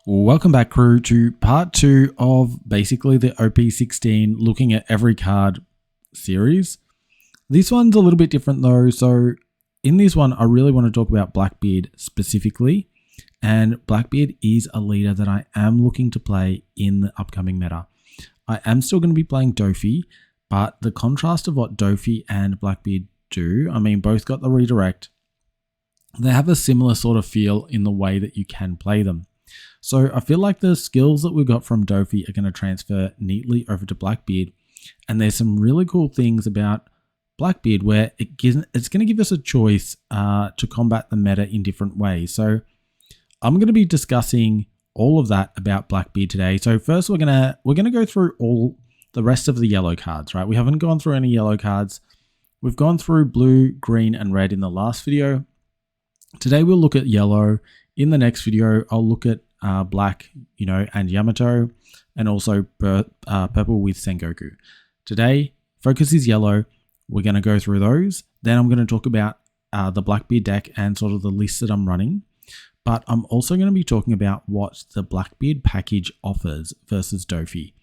Welcome back, crew, to part 2 of basically the OP16 looking at every card series. This one's a little bit different though, so in this one I really want to talk about Blackbeard specifically, and Blackbeard is a leader that I am looking to play in the upcoming meta. I am still going to be playing Doffy, but the contrast of what Doffy and Blackbeard do, I mean both got the redirect, they have a similar sort of feel in the way that you can play them. So I feel like the skills that we got from Doffy are going to transfer neatly over to Blackbeard, and there's some really cool things about Blackbeard where it's going to give us a choice to combat the meta in different ways. So I'm going to be discussing all of that about Blackbeard today. So first we're going to go through all the rest of the yellow cards, right? We haven't gone through any yellow cards. We've gone through blue, green, and red in the last video. Today we'll look at yellow. In the next video, I'll look at black, and Yamato, and also purple with Sengoku. Today, focus is yellow. We're going to go through those. Then I'm going to talk about the Blackbeard deck and sort of the list that I'm running. But I'm also going to be talking about what the Blackbeard package offers versus Doffy.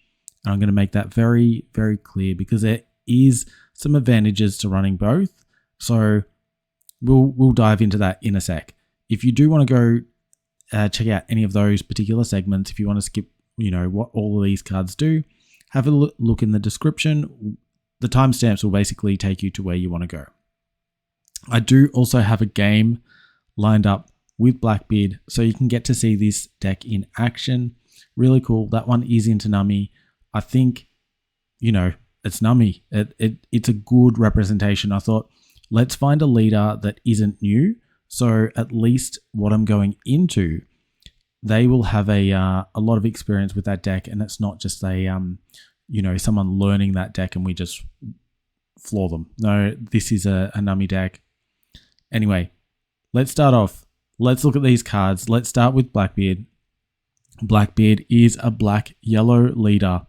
And I'm going to make that very, very clear because there is some advantages to running both. So we'll dive into that in a sec. If you do want to go check out any of those particular segments, if you want to skip, what all of these cards do, have a look in the description. The timestamps will basically take you to where you want to go. I do also have a game lined up with Blackbeard, so you can get to see this deck in action. Really cool. That one is into Nami. I think, it's Nami. It's a good representation. I thought, let's find a leader that isn't new. So at least what I'm going into, they will have a lot of experience with that deck, and it's not just a someone learning that deck and we just floor them. No, this is a Nami deck. Anyway, let's start off. Let's look at these cards. Let's start with Blackbeard. Blackbeard is a black-yellow leader.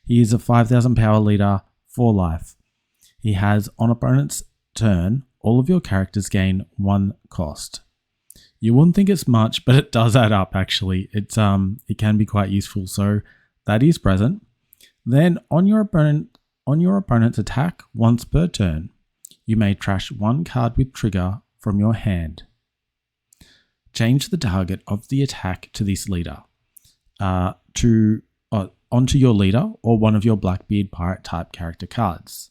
He is a 5,000 power leader for life. He has, on opponent's turn, all of your characters gain 1 cost. You wouldn't think it's much, but it does add up actually. It can be quite useful, so that is present. Then on your opponent's attack once per turn, you may trash 1 card with trigger from your hand. Change the target of the attack to this leader, onto your leader or one of your Blackbeard pirate type character cards.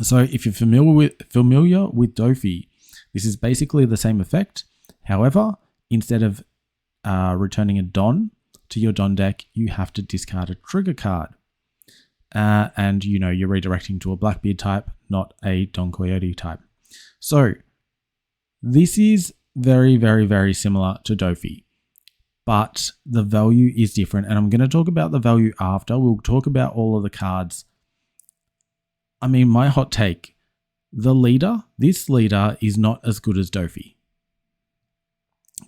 So if you're familiar with Doffy, this is basically the same effect. However, instead of returning a Don to your Don deck, you have to discard a trigger card. And you're redirecting to a Blackbeard type, not a Don Coyote type. So this is very, very, very similar to Doffy, but the value is different. And I'm going to talk about the value after. We'll talk about all of the cards. I mean, my hot take, this leader is not as good as Doffy.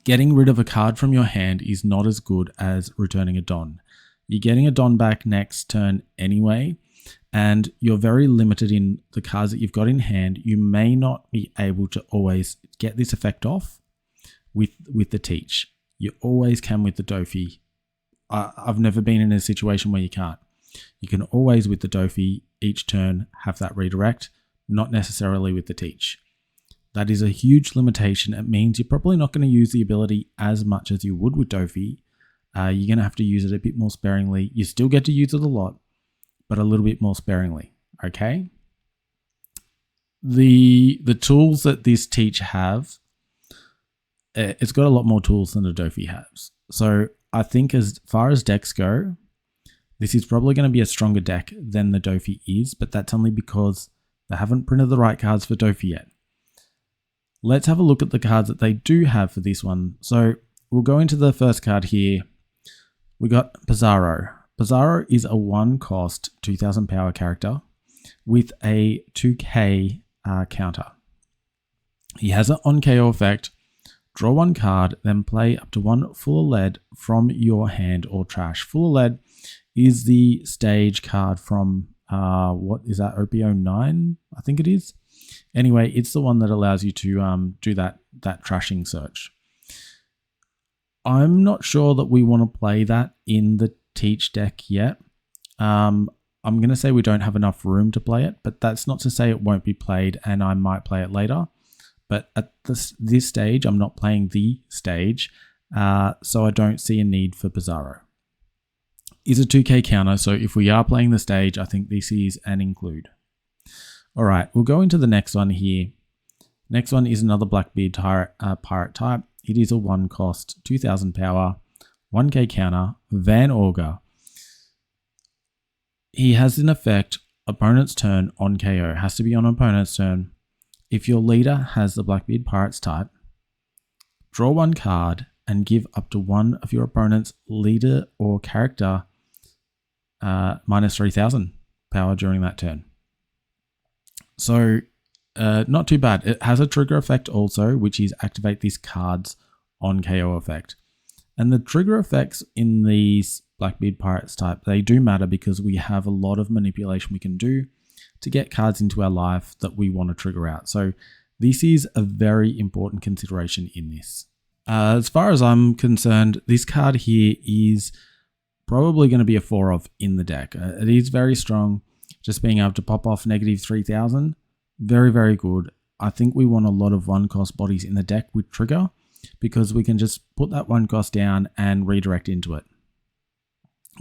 Getting rid of a card from your hand is not as good as returning a Don. You're getting a Don back next turn anyway, and you're very limited in the cards that you've got in hand. You may not be able to always get this effect off with the Teach. You always can with the Doffy. I've never been in a situation where you can't. You can always, with the Doffy, each turn have that redirect, not necessarily with the Teach. That is a huge limitation. It means you're probably not going to use the ability as much as you would with Doffy. You're going to have to use it a bit more sparingly. You still get to use it a lot, but a little bit more sparingly, okay? The tools that this Teach have, it's got a lot more tools than the Doffy has. So I think as far as decks go, this is probably going to be a stronger deck than the Doffy is, but that's only because they haven't printed the right cards for Doffy yet. Let's have a look at the cards that they do have for this one. So we'll go into the first card here. We got Pizarro. Pizarro is a 1 cost 2,000 power character with a 2k counter. He has an on KO effect. Draw 1 card, then play up to 1 Full of Lead from your hand or trash. Full of Lead is the stage card from, what is that, OP09? I think it is. Anyway, it's the one that allows you to do that trashing search. I'm not sure that we want to play that in the Teach deck yet. I'm going to say we don't have enough room to play it, but that's not to say it won't be played and I might play it later. But at this stage, I'm not playing the stage, so I don't see a need for Bizarro. Is a 2k counter, so if we are playing the stage, I think this is an include. All right, we'll go into the next one here. Next one is another Blackbeard pirate type. It is a 1 cost, 2000 power, 1k counter, Van Augur. He has an effect, opponent's turn on KO. Has to be on opponent's turn. If your leader has the Blackbeard Pirates type, draw 1 card and give up to one of your opponent's leader or character minus 3000 power during that turn. So not too bad. It has a trigger effect also, which is activate these cards on KO effect. And the trigger effects in these Blackbeard Pirates type, they do matter because we have a lot of manipulation we can do to get cards into our life that we want to trigger out. So this is a very important consideration in this. As far as I'm concerned, this card here is probably going to be a 4 of in the deck. It is very strong. Just being able to pop off negative 3000, very, very good. I think we want a lot of 1 cost bodies in the deck with trigger because we can just put that 1 cost down and redirect into it.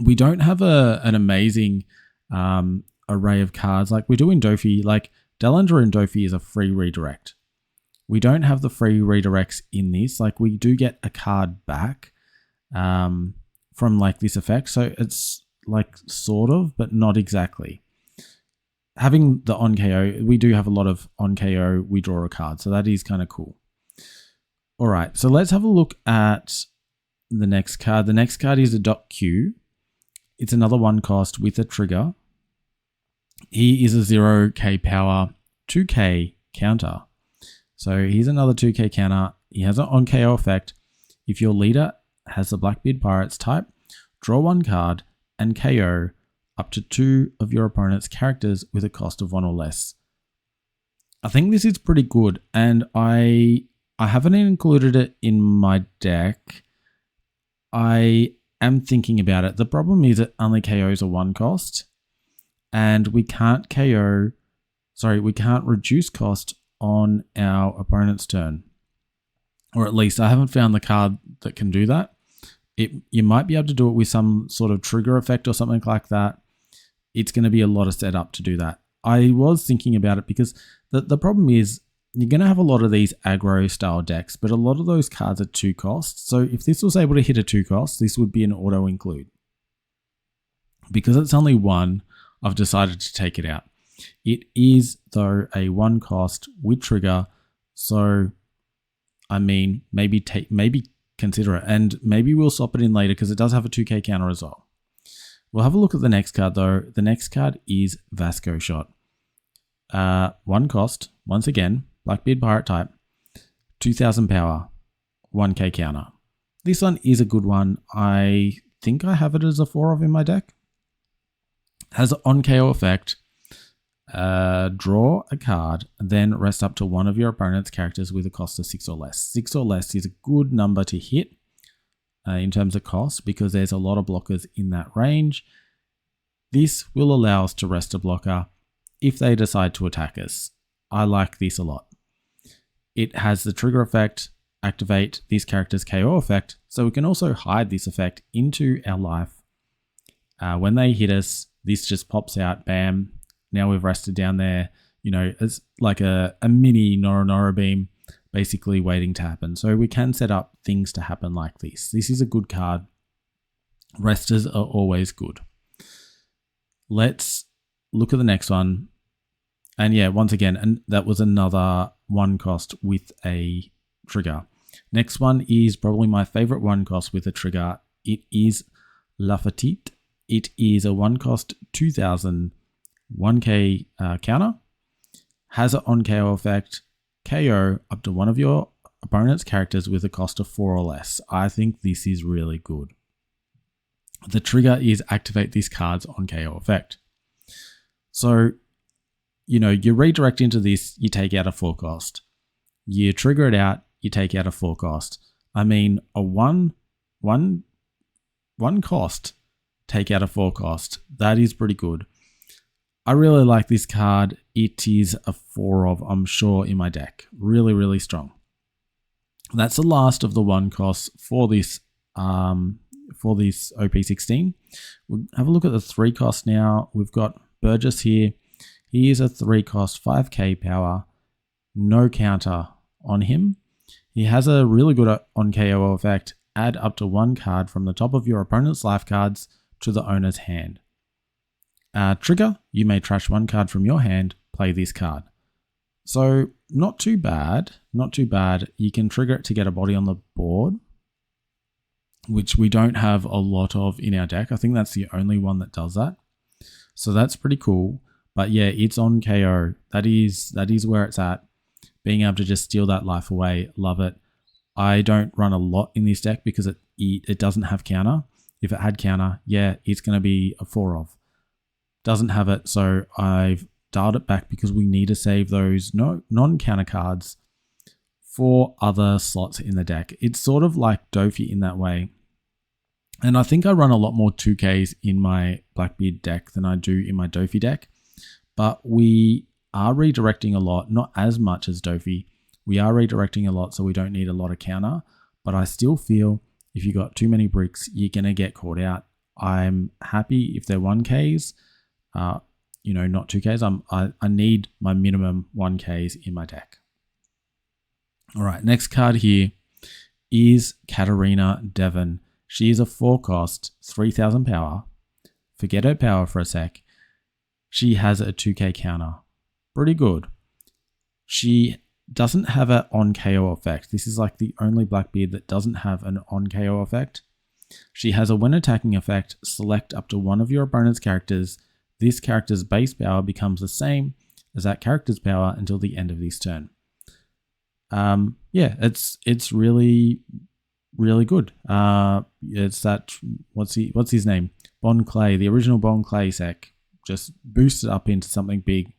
We don't have an amazing array of cards like we do in Doffy. Like Dellinger in Doffy is a free redirect. We don't have the free redirects in this. Like we do get a card back from like this effect. So it's like sort of, but not exactly. Having the on KO, we do have a lot of on KO, we draw a card. So that is kind of cool. All right, so let's have a look at the next card. The next card is a .Q. It's another 1 cost with a trigger. He is a 0k power, 2k counter. So he's another 2k counter. He has an on KO effect. If your leader has the Blackbeard Pirates type, draw 1 card and KO up to 2 of your opponent's characters with a cost of 1 or less. I think this is pretty good, and I haven't included it in my deck. I am thinking about it. The problem is it only KOs a 1 cost, and we can't reduce cost on our opponent's turn. Or at least I haven't found the card that can do that. You might be able to do it with some sort of trigger effect or something like that. It's going to be a lot of setup to do that. I was thinking about it because the problem is you're going to have a lot of these aggro style decks, but a lot of those cards are 2 costs. So if this was able to hit a 2 cost, this would be an auto include. Because it's only 1, I've decided to take it out. It is though a 1 cost with trigger. So I mean, maybe consider it, and maybe we'll swap it in later because it does have a 2k counter as well. We'll have a look at the next card though. The next card is Vasco Shot. 1 cost, once again, Blackbeard Pirate type, 2000 power, 1k counter. This one is a good one. I think I have it as a 4 of in my deck. Has an on KO effect. Draw a card, then rest up to 1 of your opponent's characters with a cost of 6 or less. 6 or less is a good number to hit in terms of cost because there's a lot of blockers in that range. This will allow us to rest a blocker if they decide to attack us. I like this a lot. It has the trigger effect, activate this character's KO effect, so we can also hide this effect into our life. When they hit us, this just pops out, bam. Now we've rested down there. You know, it's like a mini Nora beam basically waiting to happen. So we can set up things to happen like this. This is a good card. Resters are always good. Let's look at the next one. And yeah, once again, and that was another 1 cost with a trigger. Next one is probably my favorite 1 cost with a trigger. It is Lafatite. It is a 1 cost 2000 1k counter. Has an on KO effect. KO up to 1 of your opponent's characters with a cost of 4 or less. I think this is really good. The trigger is activate these cards on KO effect. So, you know, you redirect into this, you take out a 4 cost. You trigger it out, you take out a 4 cost. I mean, a 1 one cost, take out a 4 cost. That is pretty good. I really like this card. It is a 4 of, I'm sure, in my deck. Really, really strong. That's the last of the 1 costs for this OP16. We'll have a look at the 3 cost now. We've got Burgess here. He is a 3 cost, 5k power, no counter on him. He has a really good on KO effect. Add up to 1 card from the top of your opponent's life cards to the owner's hand. Trigger, you may trash 1 card from your hand, play this card. So not too bad, not too bad. You can trigger it to get a body on the board, which we don't have a lot of in our deck. I think that's the only one that does that. So that's pretty cool. But yeah, it's on KO. That is where it's at. Being able to just steal that life away, love it. I don't run a lot in this deck because it doesn't have counter. If it had counter, yeah, it's going to be a 4 of. Doesn't have it, so I've dialed it back because we need to save those non-counter cards for other slots in the deck. It's sort of like Doffy in that way. And I think I run a lot more 2Ks in my Blackbeard deck than I do in my Doffy deck. But we are redirecting a lot, not as much as Doffy. We are redirecting a lot, so we don't need a lot of counter. But I still feel if you got too many bricks, you're going to get caught out. I'm happy if they're 1Ks. Not 2Ks. I need my minimum 1Ks in my deck. All right, next card here is Katarina Devon. She is a 4 cost, 3000 power. Forget her power for a sec. She has a 2k counter. Pretty good. She doesn't have an on KO effect. This is like the only Blackbeard that doesn't have an on KO effect. She has a when attacking effect, select up to 1 of your opponent's characters. This character's base power becomes the same as that character's power until the end of this turn. Yeah, it's really, really good. It's that, what's his name? Bon Clay, the original Bon Clay sec, just boosted up into something big.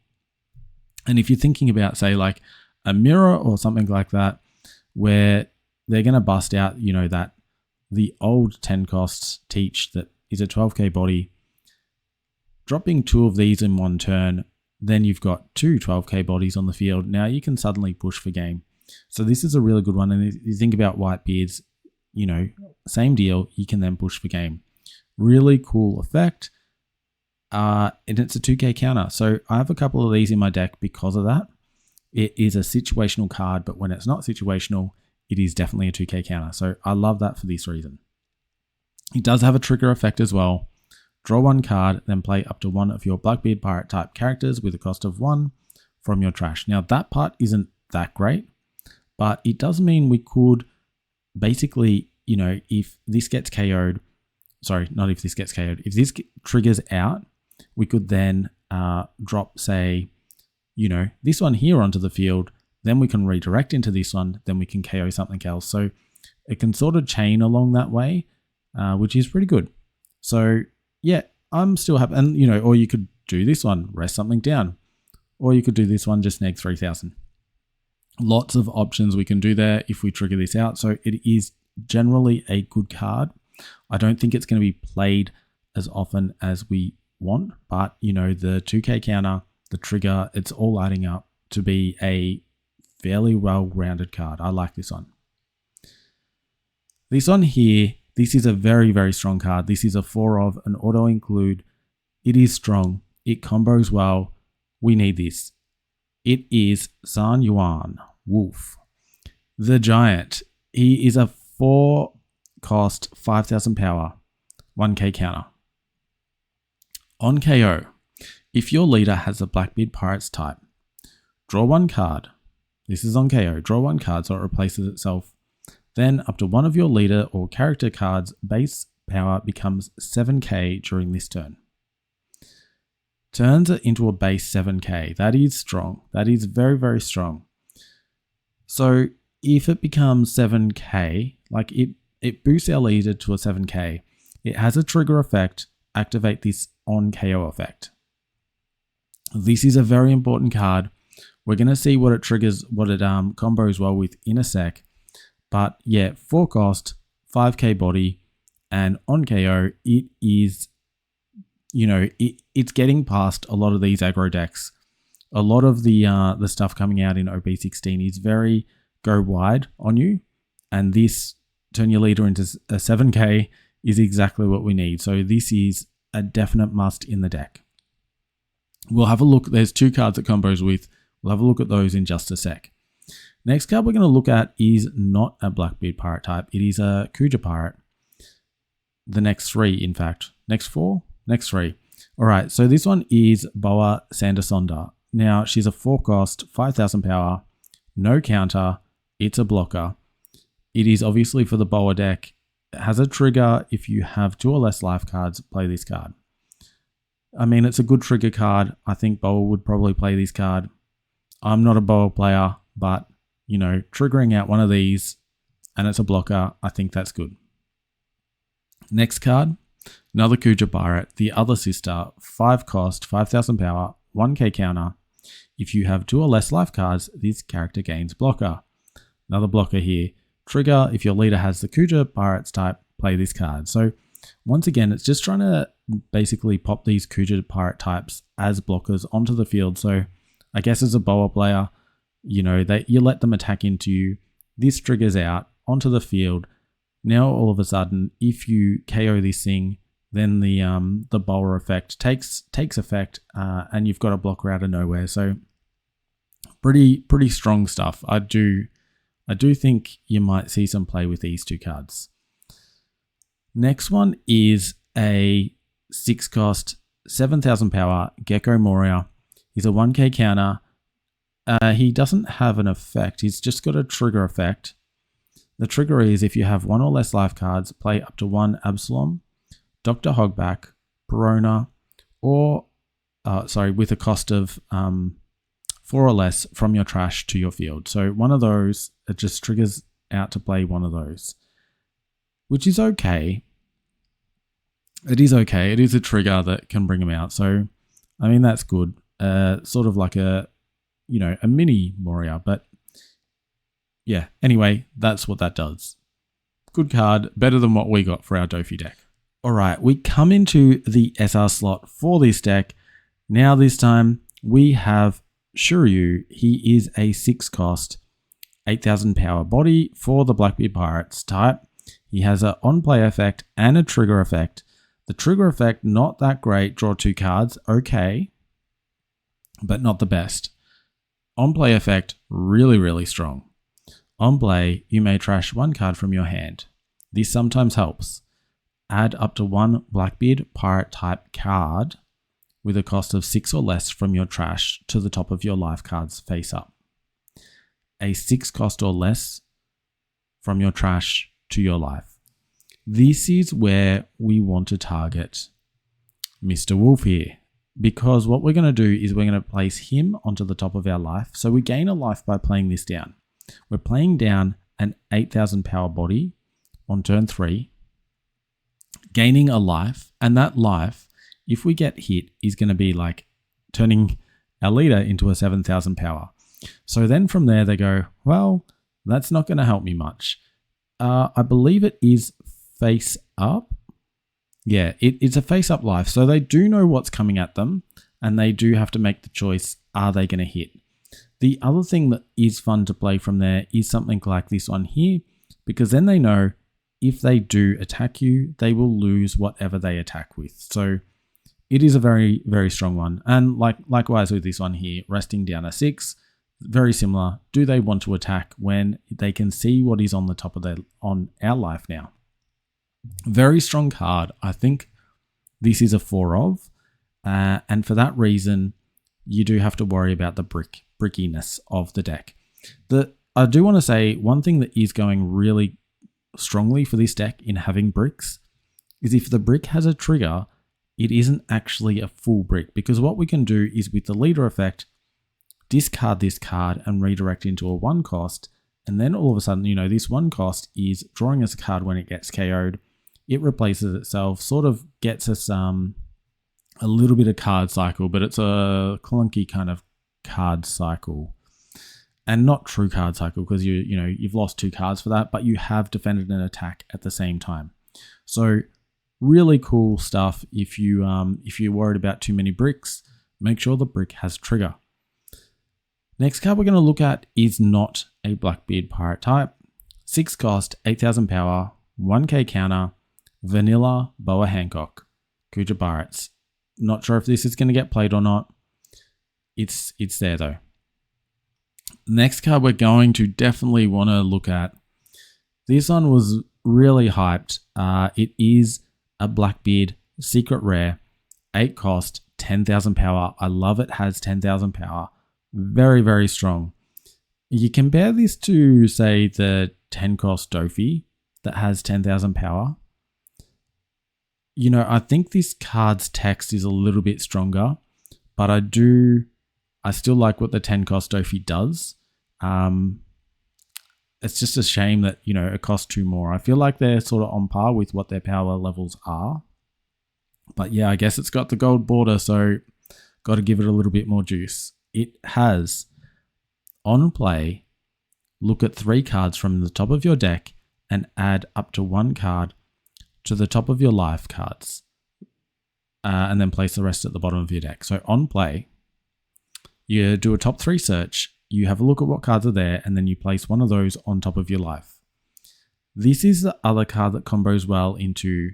And if you're thinking about, say, like a mirror or something like that, where they're going to bust out, that the old 10 costs teach that is a 12k body, dropping 2 of these in 1 turn, then you've got 2 12k bodies on the field. Now you can suddenly push for game. So this is a really good one. And if you think about Whitebeards, same deal, you can then push for game. Really cool effect. And it's a 2k counter. So I have a couple of these in my deck because of that. It is a situational card, but when it's not situational, it is definitely a 2k counter. So I love that for this reason. It does have a trigger effect as well. Draw 1 card, then play up to 1 of your Blackbeard Pirate type characters with a cost of 1 from your trash. Now that part isn't that great, but it does mean we could basically, if this gets KO'd, sorry, not if this gets KO'd, if this triggers out, we could then drop, say, this one here onto the field, then we can redirect into this one, then we can KO something else. So it can sort of chain along that way, which is pretty good. So yeah, I'm still happy. And, or you could do this one, rest something down. Or you could do this one, just neg 3000. Lots of options we can do there if we trigger this out. So it is generally a good card. I don't think it's going to be played as often as we want, but, the 2k counter, the trigger, it's all adding up to be a fairly well-rounded card. I like this one. This one here, this is a very, very strong card. This is a 4 of an auto include. It is strong. It combos well. We need this. It is San Yuan Wolf, the Giant. He is a 4 cost, 5000 power, 1k counter. On KO, if your leader has a Blackbeard Pirates type, draw 1 card. This is on KO. Draw 1 card so it replaces itself. Then up to 1 of your leader or character cards' base power becomes 7k during this turn. Turns it into a base 7k. That is strong. That is very, very strong. So if it becomes 7k, like it boosts our leader to a 7k, it has a trigger effect, activate this on KO effect. This is a very important card. We're going to see what it triggers, what it combos well with in a sec. But yeah, 4 cost, 5k body, and on KO, it is, it's getting past a lot of these aggro decks. A lot of the stuff coming out in OP16 is very go wide on you, and this turn your leader into a 7k is exactly what we need. So this is a definite must in the deck. We'll have a look. There's 2 cards that combos with. We'll have a look at those in just a sec. Next card we're going to look at is not a Blackbeard pirate type. It is a Kuja pirate. The next 3, in fact. Next 4? Next 3. All right, so this one is Boa Sandersonda. Now, she's a 4-cost, 5,000 power, no counter. It's a blocker. It is obviously for the Boa deck. It has a trigger. If you have 2 or less life cards, play this card. I mean, it's a good trigger card. I think Boa would probably play this card. I'm not a Boa player, but, triggering out one of these and it's a blocker, I think that's good. Next card, another Kuja pirate, the other sister, 5-cost, 5,000 power, 1k counter. If you have 2 or less life cards, this character gains blocker. Another blocker here. Trigger, if your leader has the Kuja pirates type, play this card. So once again, it's just trying to basically pop these Kuja pirate types as blockers onto the field. So I guess as a Boa player, that you let them attack into you. This triggers out onto the field. Now all of a sudden, if you KO this thing, then the Boa effect takes effect, and you've got a blocker out of nowhere. So pretty strong stuff. I do think you might see some play with these 2 cards. Next one is a 6-cost, 7,000 power Gecko Moria. He's a 1k counter. He doesn't have an effect. He's just got a trigger effect. The trigger is if you have 1 or less life cards, play up to 1 Absalom, Dr. Hogback, Perona, or with a cost of 4 or less from your trash to your field. So one of those, it just triggers out to play one of those, which is okay. It is okay. It is a trigger that can bring them out. So, I mean, that's good. Sort of like a mini Moria, but yeah. Anyway, that's what that does. Good card, better than what we got for our Doffy deck. All right, we come into the SR slot for this deck. Now this time we have Shiryu. He is a 6-cost, 8,000 power body for the Blackbeard Pirates type. He has an on-play effect and a trigger effect. The trigger effect, not that great. Draw 2 cards, okay, but not the best. On-play effect, really strong. On play, you may trash 1 card from your hand. This sometimes helps. Add up to 1 Blackbeard pirate type card with a cost of 6 or less from your trash to the top of your life cards face up. A 6-cost or less from your trash to your life. This is where we want to target Mr. Wolf here, because what we're going to do is we're going to place him onto the top of our life. So we gain a life by playing this down. We're playing down an 8,000 power body on turn 3, gaining a life, and that life, if we get hit, is going to be like turning our leader into a 7,000 power. So then from there they go, well, that's not going to help me much. I believe it is face up. Yeah, it's a face up life. So they do know what's coming at them, and they do have to make the choice, are they going to hit? The other thing that is fun to play from there is something like this one here, because then they know if they do attack you, they will lose whatever they attack with. So it is a very strong one. And likewise with this one here, resting down a 6, very similar. Do they want to attack when they can see what is on the top of on our life now? Very strong card. I think this is a 4 of, and for that reason, you do have to worry about the brickiness of the deck. I do want to say one thing that is going really strongly for this deck in having bricks is if the brick has a trigger, it isn't actually a full brick, because what we can do is with the leader effect, discard this card and redirect into a 1-cost, and then all of a sudden, this 1-cost is drawing us a card when it gets KO'd. It replaces itself, sort of gets us a little bit of card cycle, but it's a clunky kind of card cycle. and not true card cycle because you've lost 2 cards for that, but you have defended an attack at the same time. So really cool stuff. If you're worried about too many bricks, make sure the brick has trigger. Next card we're going to look at is not a Blackbeard pirate type. 6 cost, 8,000 power, 1k counter, vanilla Boa Hancock, Kuja Pirates. Not sure if this is going to get played or not. It's there though. Next card we're going to definitely want to look at. This one was really hyped. It is a Blackbeard secret rare, 8 cost, 10,000 power. I love it has 10,000 power. Very, very strong. You compare this to, say, the 10 cost Doffy that has 10,000 power. I think this card's text is a little bit stronger, but I still like what the 10 cost Doffy does. It's just a shame that, it costs 2 more. I feel like they're sort of on par with what their power levels are. But yeah, I guess it's got the gold border, so got to give it a little bit more juice. It has, on play, look at 3 cards from the top of your deck and add up to 1 card to the top of your live cards. And then place the rest at the bottom of your deck. So on play, you do a top 3 search, you have a look at what cards are there, and then you place one of those on top of your life. This is the other card that combos well into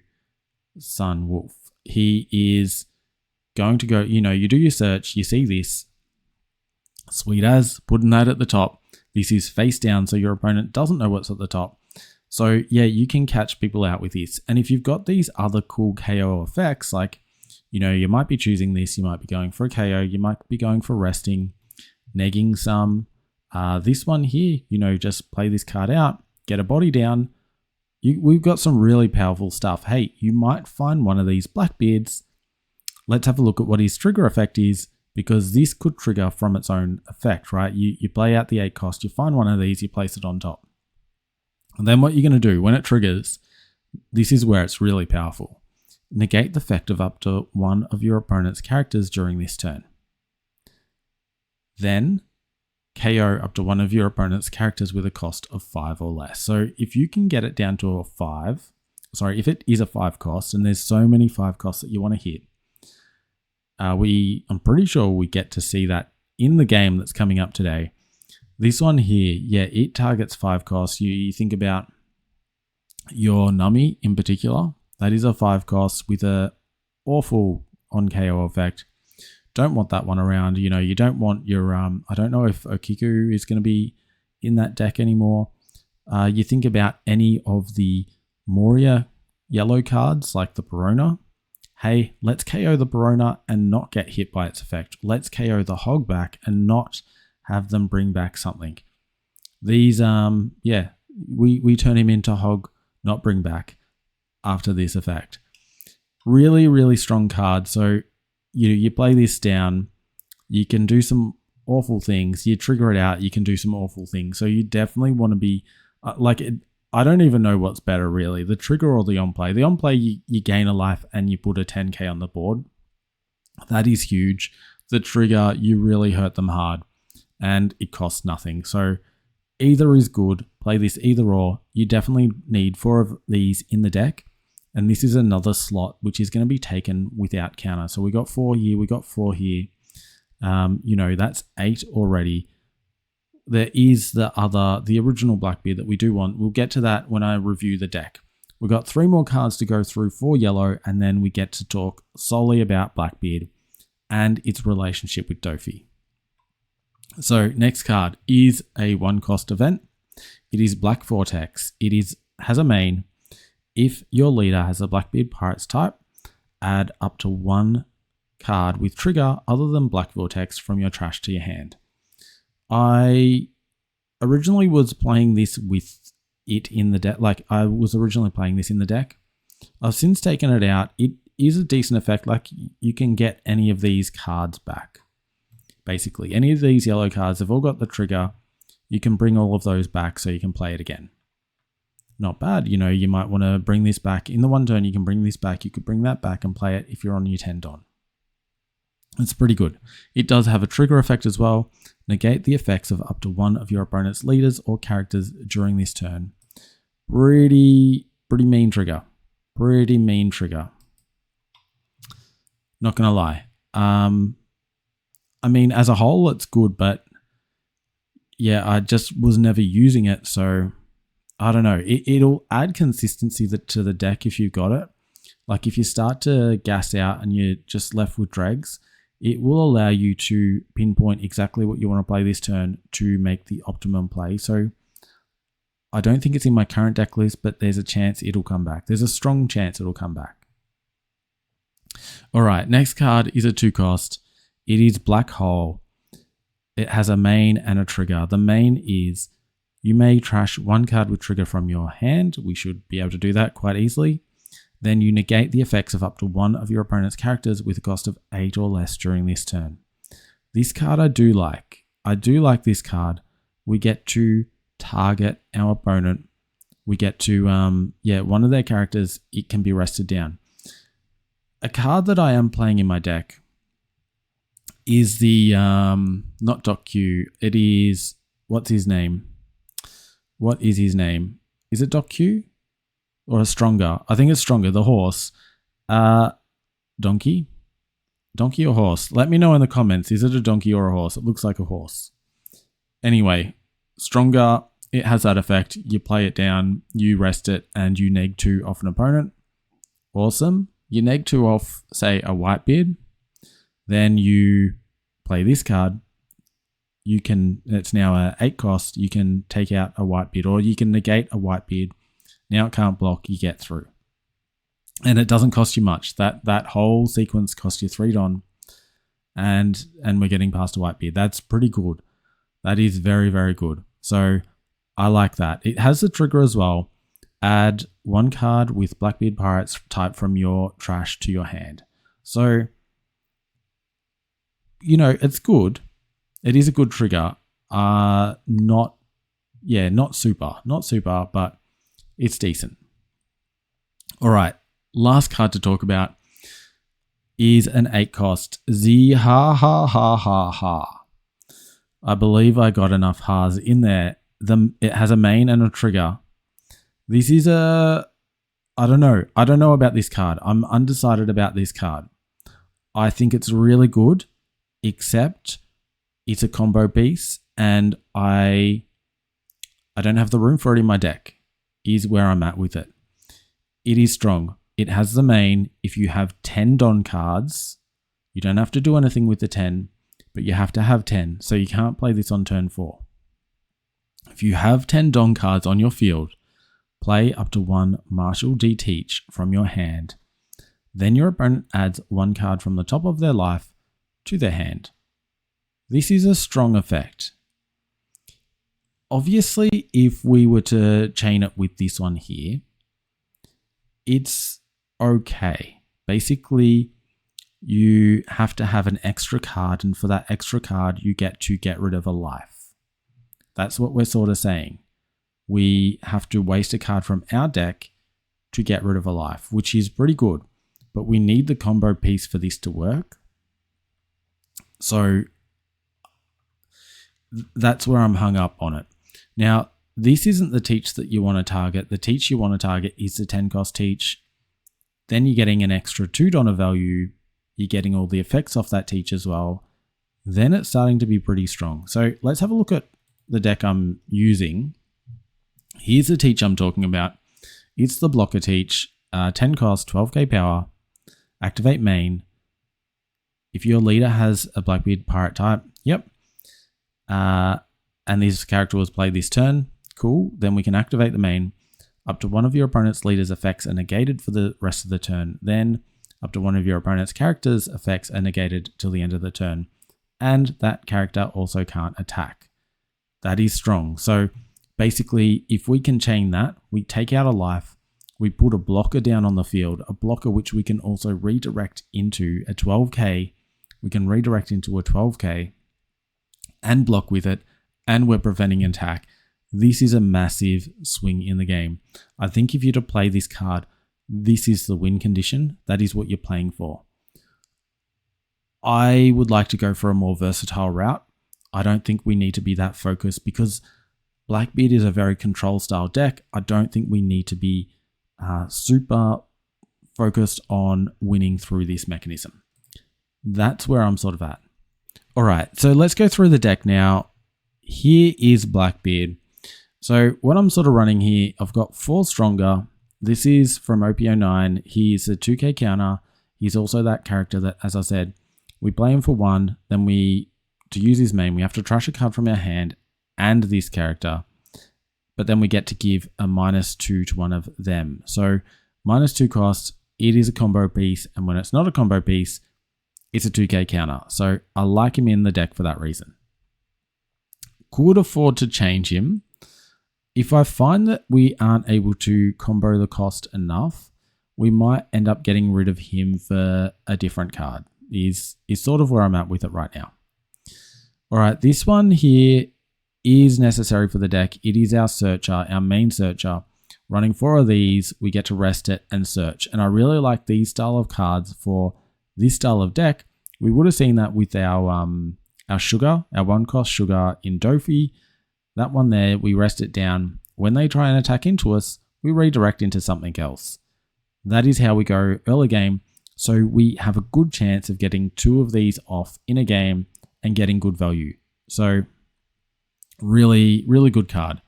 Sun Wolf. He is going to go, you do your search, you see this, sweet as, putting that at the top. This is face down, so your opponent doesn't know what's at the top. So yeah, you can catch people out with this. And if you've got these other cool KO effects, like, you might be choosing this, you might be going for a KO, you might be going for resting, negging some. This one here, just play this card out, get a body down. We've got some really powerful stuff. Hey, you might find one of these Blackbeards. Let's have a look at what his trigger effect is, because this could trigger from its own effect, right? You play out the 8 cost, you find one of these, you place it on top. And then what you're going to do when it triggers, this is where it's really powerful. Negate the effect of up to 1 of your opponent's characters during this turn. Then KO up to 1 of your opponent's characters with a cost of 5 or less. So if you can get it down to a 5, if it is a 5 cost, and there's so many 5 costs that you want to hit, I'm pretty sure we get to see that in the game that's coming up today. This one here, yeah, it targets 5 costs. You think about your Nami in particular. That is a 5 cost with a awful on KO effect. Don't want that one around. You don't want your, I don't know if Okiku is going to be in that deck anymore. You think about any of the Moria yellow cards like the Perona. Hey, let's KO the Perona and not get hit by its effect. Let's KO the Hog back and not have them bring back something. These, we turn him into Hog, not bring back after this effect. Really, really strong card. So you play this down, you can do some awful things. You trigger it out, you can do some awful things. So you definitely want to be I don't even know what's better really, the trigger or the on play. The on play, you gain a life and you put a 10k on the board. That is huge. The trigger, you really hurt them hard and it costs nothing. So either is good. Play this either or. You definitely need 4 of these in the deck. And this is another slot which is going to be taken without counter. So we got 4 here, we got 4 here. That's 8 already. There is the original Blackbeard that we do want. We'll get to that when I review the deck. We've got 3 more cards to go through for yellow, and then we get to talk solely about Blackbeard and its relationship with Doffy. So next card is a 1 cost event. It is Black Vortex. It has a main. If your leader has a Blackbeard Pirates type, add up to 1 card with trigger other than Black Vortex from your trash to your hand. I originally was playing this with it in the deck. I was originally playing this in the deck. I've since taken it out. It is a decent effect. You can get any of these cards back. Basically, any of these yellow cards have all got the trigger. You can bring all of those back so you can play it again. Not bad. You might want to bring this back. In the 1 turn, you can bring this back. You could bring that back and play it if you're on your 10 Don. It's pretty good. It does have a trigger effect as well. Negate the effects of up to one of your opponent's leaders or characters during this turn. Pretty mean trigger. Pretty mean trigger. Not gonna lie. I mean, as a whole, it's good, but yeah, I just was never using it, so I don't know. It'll add consistency to the deck if you got it. Like if you start to gas out and you're just left with dregs, it will allow you to pinpoint exactly what you want to play this turn to make the optimum play. So I don't think it's in my current deck list, but there's a chance it'll come back. There's a strong chance it'll come back. All right, next card is a 2-cost. It is Black Hole. It has a main and a trigger. The main is you may trash one card with trigger from your hand. We should be able to do that quite easily. Then you negate the effects of up to one of your opponent's characters with a cost of 8 or less during this turn. This card I do like. I do like this card. We get to target our opponent. We get to, one of their characters, it can be rested down. A card that I am playing in my deck is the, not Doc Q, it is, what's his name? What is his name? Is it Doc Q? Or a Stronger? I think it's Stronger, the horse. Donkey? Donkey or horse? Let me know in the comments. Is it a donkey or a horse? It looks like a horse. Anyway, Stronger, it has that effect. You play it down, you rest it, and you neg 2 off an opponent. Awesome. You neg 2 off, say, a Whitebeard. Then you play this card. You can, it's now a 8 cost. You can take out a Whitebeard, or you can negate a Whitebeard. Now it can't block, you get through. And it doesn't cost you much. That whole sequence costs you 3 Don. And we're getting past a Whitebeard. That's pretty good. That is very, very good. So I like that. It has a trigger as well. Add 1 card with Blackbeard Pirates type from your trash to your hand. So, you know, it's good. It is a good trigger. Not super, but it's decent. All right, last card to talk about is an 8 cost. Ha. I believe I got enough ha's in there. It has a main and a trigger. This is I don't know. I don't know about this card. I'm undecided about this card. I think it's really good, except it's a combo piece and I don't have the room for it in my deck, is where I'm at with it. It is strong. It has the main. If you have 10 Don cards, you don't have to do anything with the 10, but you have to have 10. So you can't play this on turn 4. If you have 10 Don cards on your field, play up to 1 Martial D Teach from your hand. Then your opponent adds 1 card from the top of their life to their hand. This is a strong effect. Obviously, if we were to chain it with this one here, it's okay. Basically, you have to have an extra card, and for that extra card, you get to get rid of a life. That's what we're sort of saying. We have to waste a card from our deck to get rid of a life, which is pretty good. But we need the combo piece for this to work. So that's where I'm hung up on it. Now, this isn't the teach that you want to target. The teach you want to target is the 10 cost teach. Then you're getting an extra 2 Don of value. You're getting all the effects off that teach as well. Then it's starting to be pretty strong. So let's have a look at the deck I'm using. Here's the teach I'm talking about. It's the blocker teach, 10 cost, 12k power, activate main. If your leader has a Blackbeard pirate type, yep. And this character was played this turn, cool. Then we can activate the main. Up to one of your opponent's leader's effects are negated for the rest of the turn. Then up to one of your opponent's character's effects are negated till the end of the turn. And that character also can't attack. That is strong. So basically, if we can chain that, we take out a life, we put a blocker down on the field, a blocker which we can also redirect into a 12k. We can redirect into a 12k and block with it, and we're preventing an attack. This is a massive swing in the game. I think if you're to play this card, this is the win condition. That is what you're playing for. I would like to go for a more versatile route. I don't think we need to be that focused because Blackbeard is a very control style deck. I don't think we need to be super focused on winning through this mechanism. That's where I'm sort of at. All right, so let's go through the deck now. Here is Blackbeard. So what I'm sort of running here, I've got 4 Stronger. This is from OP09. He's a 2k counter. He's also that character that, as I said, we play him for 1, then to use his main, we have to trash a card from our hand and this character, but then we get to give a -2 to one of them. So -2 cost, it is a combo piece, and when it's not a combo piece, it's a 2k counter. So I like him in the deck for that reason. Could afford to change him. If I find that we aren't able to combo the cost enough, we might end up getting rid of him for a different card. Is sort of where I'm at with it right now. All right, this one here is necessary for the deck. It is our searcher, our main searcher. Running 4 of these, we get to rest it and search. And I really like these style of cards for this style of deck. We would have seen that with our sugar, our 1-cost sugar in Doffy. That one there, we rest it down. When they try and attack into us, we redirect into something else. That is how we go early game. So we have a good chance of getting 2 of these off in a game and getting good value. So really, really good card.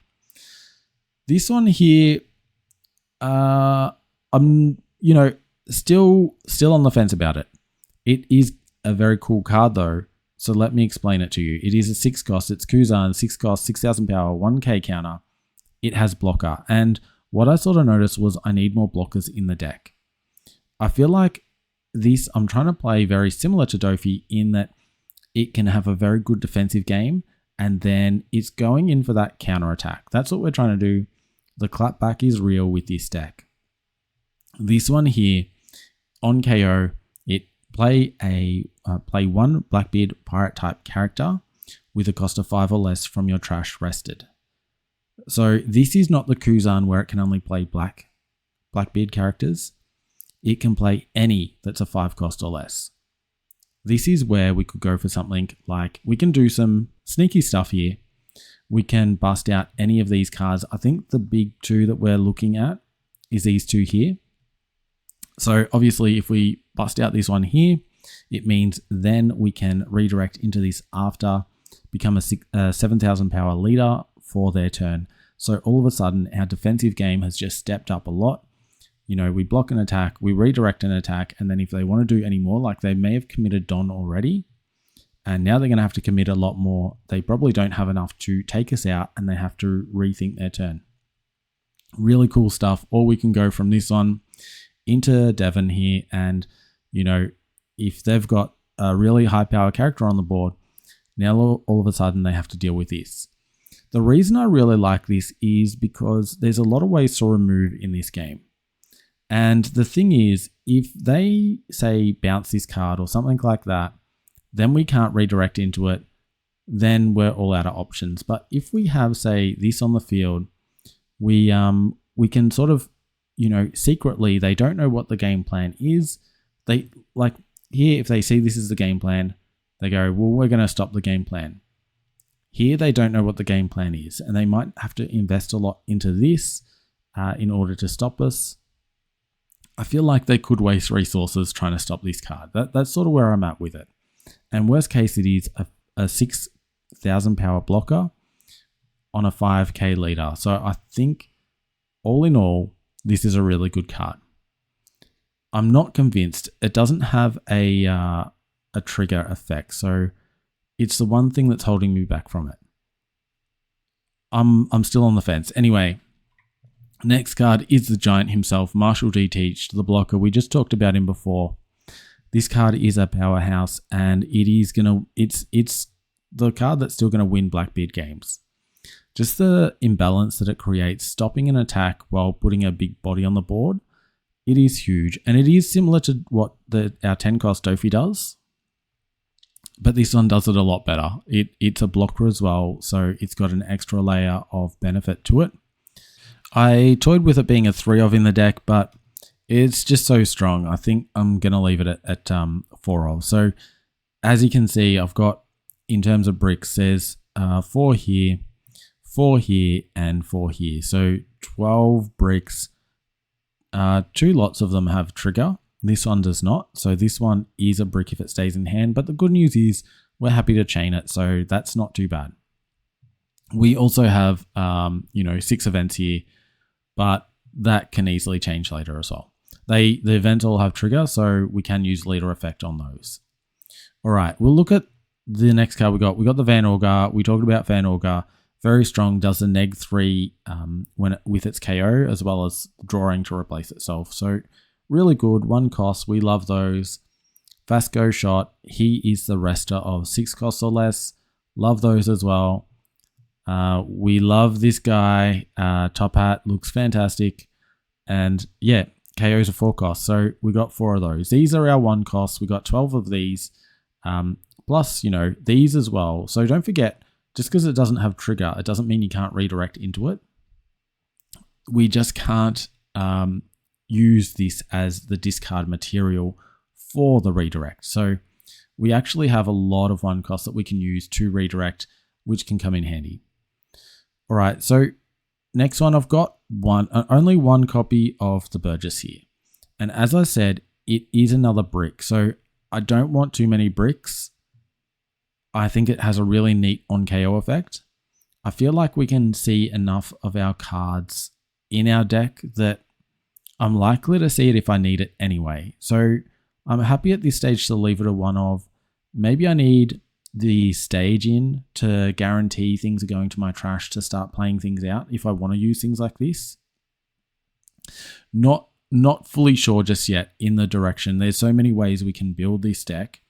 This one here, I'm, still on the fence about it. It is a very cool card though. So let me explain it to you. It is a 6 cost. It's Kuzan, 6 cost, 6,000 power, 1k counter. It has blocker. And what I sort of noticed was I need more blockers in the deck. I feel like this, I'm trying to play very similar to Doffy in that it can have a very good defensive game and then it's going in for that counter attack. That's what we're trying to do. The clapback is real with this deck. This one here, on KO, it play 1 Blackbeard pirate type character with a cost of 5 or less from your trash rested. So this is not the Kuzan where it can only play Blackbeard characters. It can play any that's a 5 cost or less. This is where we could go for something like, we can do some sneaky stuff here. We can bust out any of these cards. I think the big 2 that we're looking at is these 2 here. So obviously if we bust out this one here, it means then we can redirect into this after, become a 7,000 power leader for their turn. So all of a sudden our defensive game has just stepped up a lot. We block an attack, we redirect an attack, and then if they want to do any more, like they may have committed Don already, and now they're going to have to commit a lot more. They probably don't have enough to take us out, and they have to rethink their turn. Really cool stuff. Or we can go from this one into Devon here, and if they've got a really high power character on the board, now all of a sudden they have to deal with this. The reason I really like this is because there's a lot of ways to remove in this game. And the thing is, if they say bounce this card or something like that, then we can't redirect into it. Then we're all out of options. But if we have, say, this on the field, we can sort of, secretly, they don't know what the game plan is. They like here, if they see this is the game plan, they go, well, we're going to stop the game plan. Here, they don't know what the game plan is, and they might have to invest a lot into this in order to stop us. I feel like they could waste resources trying to stop this card. That's sort of where I'm at with it. And worst case, it is a 6,000 power blocker on a 5k leader. So I think all in all, this is a really good card. I'm not convinced. It doesn't have a trigger effect. So it's the one thing that's holding me back from it. I'm still on the fence. Anyway, next card is the Giant himself, Marshall D. Teach, the blocker. We just talked about him before. This card is a powerhouse, and it's the card that's still gonna win Blackbeard games. Just the imbalance that it creates, stopping an attack while putting a big body on the board, it is huge, and it is similar to what our 10 cost Doffy does. But this one does it a lot better. It's a blocker as well, so it's got an extra layer of benefit to it. I toyed with it being a 3 of in the deck, but it's just so strong. I think I'm going to leave it at 4 of. So as you can see, I've got in terms of bricks, there's 4 here, 4 here, and 4 here. So 12 bricks. 2 lots of them have trigger. This one does not. So this one is a brick if it stays in hand. But the good news is we're happy to chain it. So that's not too bad. We also have, 6 events here, but that can easily change later as well. The events all have trigger, so we can use leader effect on those. All right, we'll look at the next card we got. We got the Van Augur. We talked about Van Augur. Very strong, does the neg 3 with its KO, as well as drawing to replace itself. So really good, 1 cost. We love those. Fast Go Shot. He is the rester of 6 costs or less. Love those as well. We love this guy. Top Hat looks fantastic. And yeah, KOs are 4 costs. So we got 4 of those. These are our 1 costs. We got 12 of these. Plus, these as well. So don't forget, just because it doesn't have trigger, it doesn't mean you can't redirect into it. We just can't use this as the discard material for the redirect. So we actually have a lot of 1 cost that we can use to redirect, which can come in handy. All right, so next one, I've got only 1 copy of the Burgess here. And as I said, it is another brick. So I don't want too many bricks. I think it has a really neat on KO effect. I feel like we can see enough of our cards in our deck that I'm likely to see it if I need it anyway. So I'm happy at this stage to leave it a 1 of. Maybe I need the stage in to guarantee things are going to my trash to start playing things out if I want to use things like this. Not fully sure just yet in the direction. There's so many ways we can build this deck.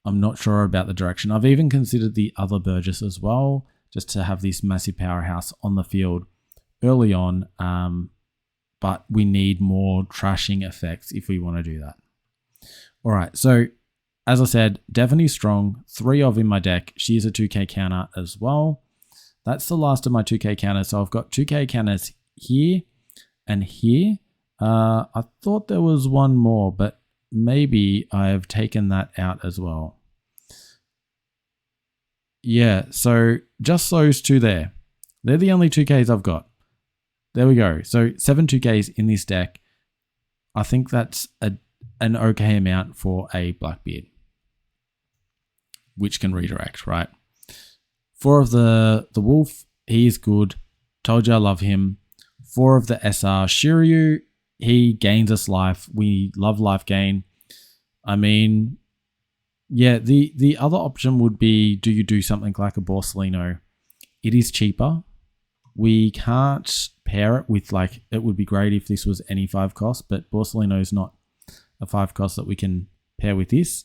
I'm not sure about the direction. I've even considered the other Burgess as well, just to have this massive powerhouse on the field early on. But we need more trashing effects if we want to do that. All right, so as I said, definitely strong. 3 of in my deck. She is a 2k counter as well. That's the last of my 2k counters. So I've got 2k counters here and here. I thought there was one more, but maybe I've taken that out as well. Yeah, so just those 2 there. They're the only 2Ks I've got. There we go. So 7 2Ks in this deck. I think that's an okay amount for a Blackbeard, which can redirect, right? 4 of the Wolf, he is good. Told you I love him. 4 of the SR Shiryu, he gains us life. We love life gain. I mean, yeah, the other option would be, do you do something like a Borsellino? It is cheaper. We can't pair it with, like, it would be great if this was any 5 cost, but Borsellino is not a 5 cost that we can pair with this.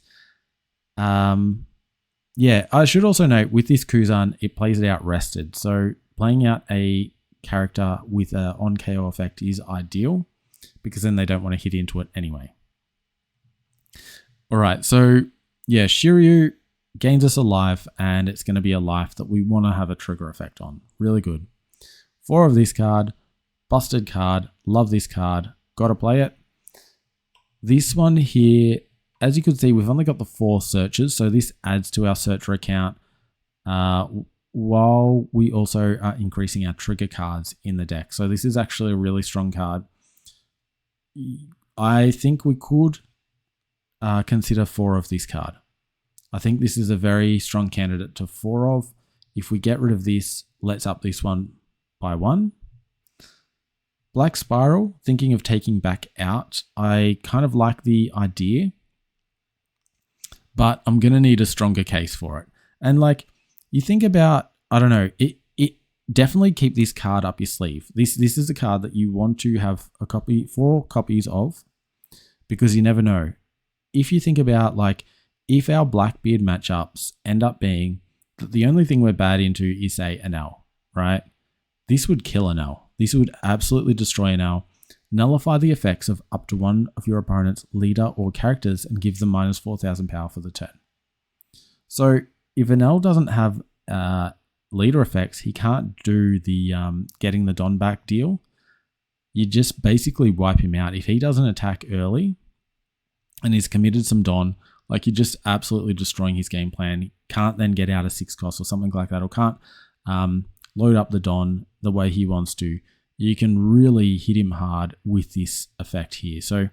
Yeah, I should also note with this Kuzan, it plays it out rested. So playing out a character with a on KO effect is ideal because then they don't want to hit into it anyway. All right, so yeah, Shiryu gains us a life and it's going to be a life that we want to have a trigger effect on. Really good. 4 of this card, busted card, love this card, got to play it. This one here, as you can see, we've only got the 4 searches, so this adds to our searcher account while we also are increasing our trigger cards in the deck. So this is actually a really strong card. I think we could consider 4 of this card. I think this is a very strong candidate to 4 of. If we get rid of this, let's up this one by 1. Black Spiral, thinking of taking back out. I kind of like the idea, but I'm going to need a stronger case for it. And like, you think about, I don't know, it definitely keep this card up your sleeve. This is a card that you want to have 4 copies of, because you never know. If you think about, like, if our Blackbeard matchups end up being that the only thing we're bad into is, say, an L, right? This would kill an L. This would absolutely destroy an L. Nullify the effects of up to one of your opponent's leader or characters and give them minus 4,000 power for the turn. So if an L doesn't have leader effects, he can't do the getting the Don back deal. You just basically wipe him out. If he doesn't attack early and he's committed some Don, like, you're just absolutely destroying his game plan. can't then get out a 6 cost or something like that, or can't load up the Don the way he wants to, you can really hit him hard with this effect here. So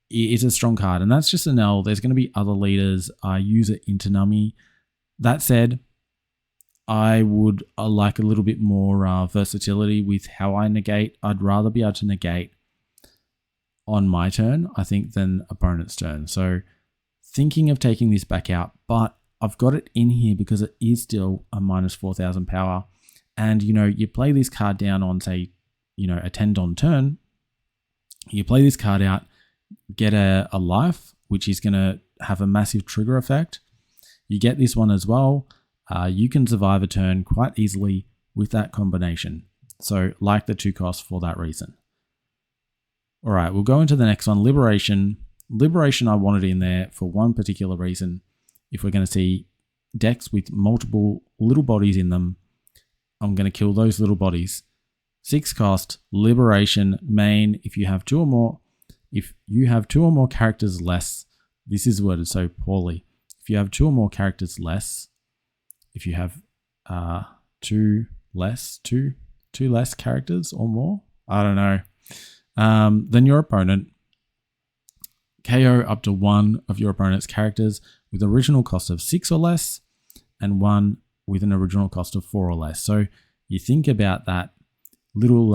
it's a strong card, and that's just an L. There's going to be other leaders. I use it into Nami. That said, I would like a little bit more versatility with how I negate. I'd rather be able to negate on my turn, I think, than opponent's turn. So thinking of taking this back out, but I've got it in here because it is still a minus 4,000 power. And, you play this card down on, say, a 10 Don turn. You play this card out, get a life, which is going to have a massive trigger effect. You get this one as well. You can survive a turn quite easily with that combination. So like the 2 costs for that reason. All right, we'll go into the next one, Liberation. Liberation, I wanted in there for one particular reason. If we're going to see decks with multiple little bodies in them, I'm going to kill those little bodies. 6 cost, Liberation, main. If you have 2 or more characters less, this is worded so poorly. If you have 2 or more characters less, if you have two less characters or more, I don't know, then your opponent KO up to 1 of your opponent's characters with original cost of 6 or less, and 1 with an original cost of 4 or less. So you think about that little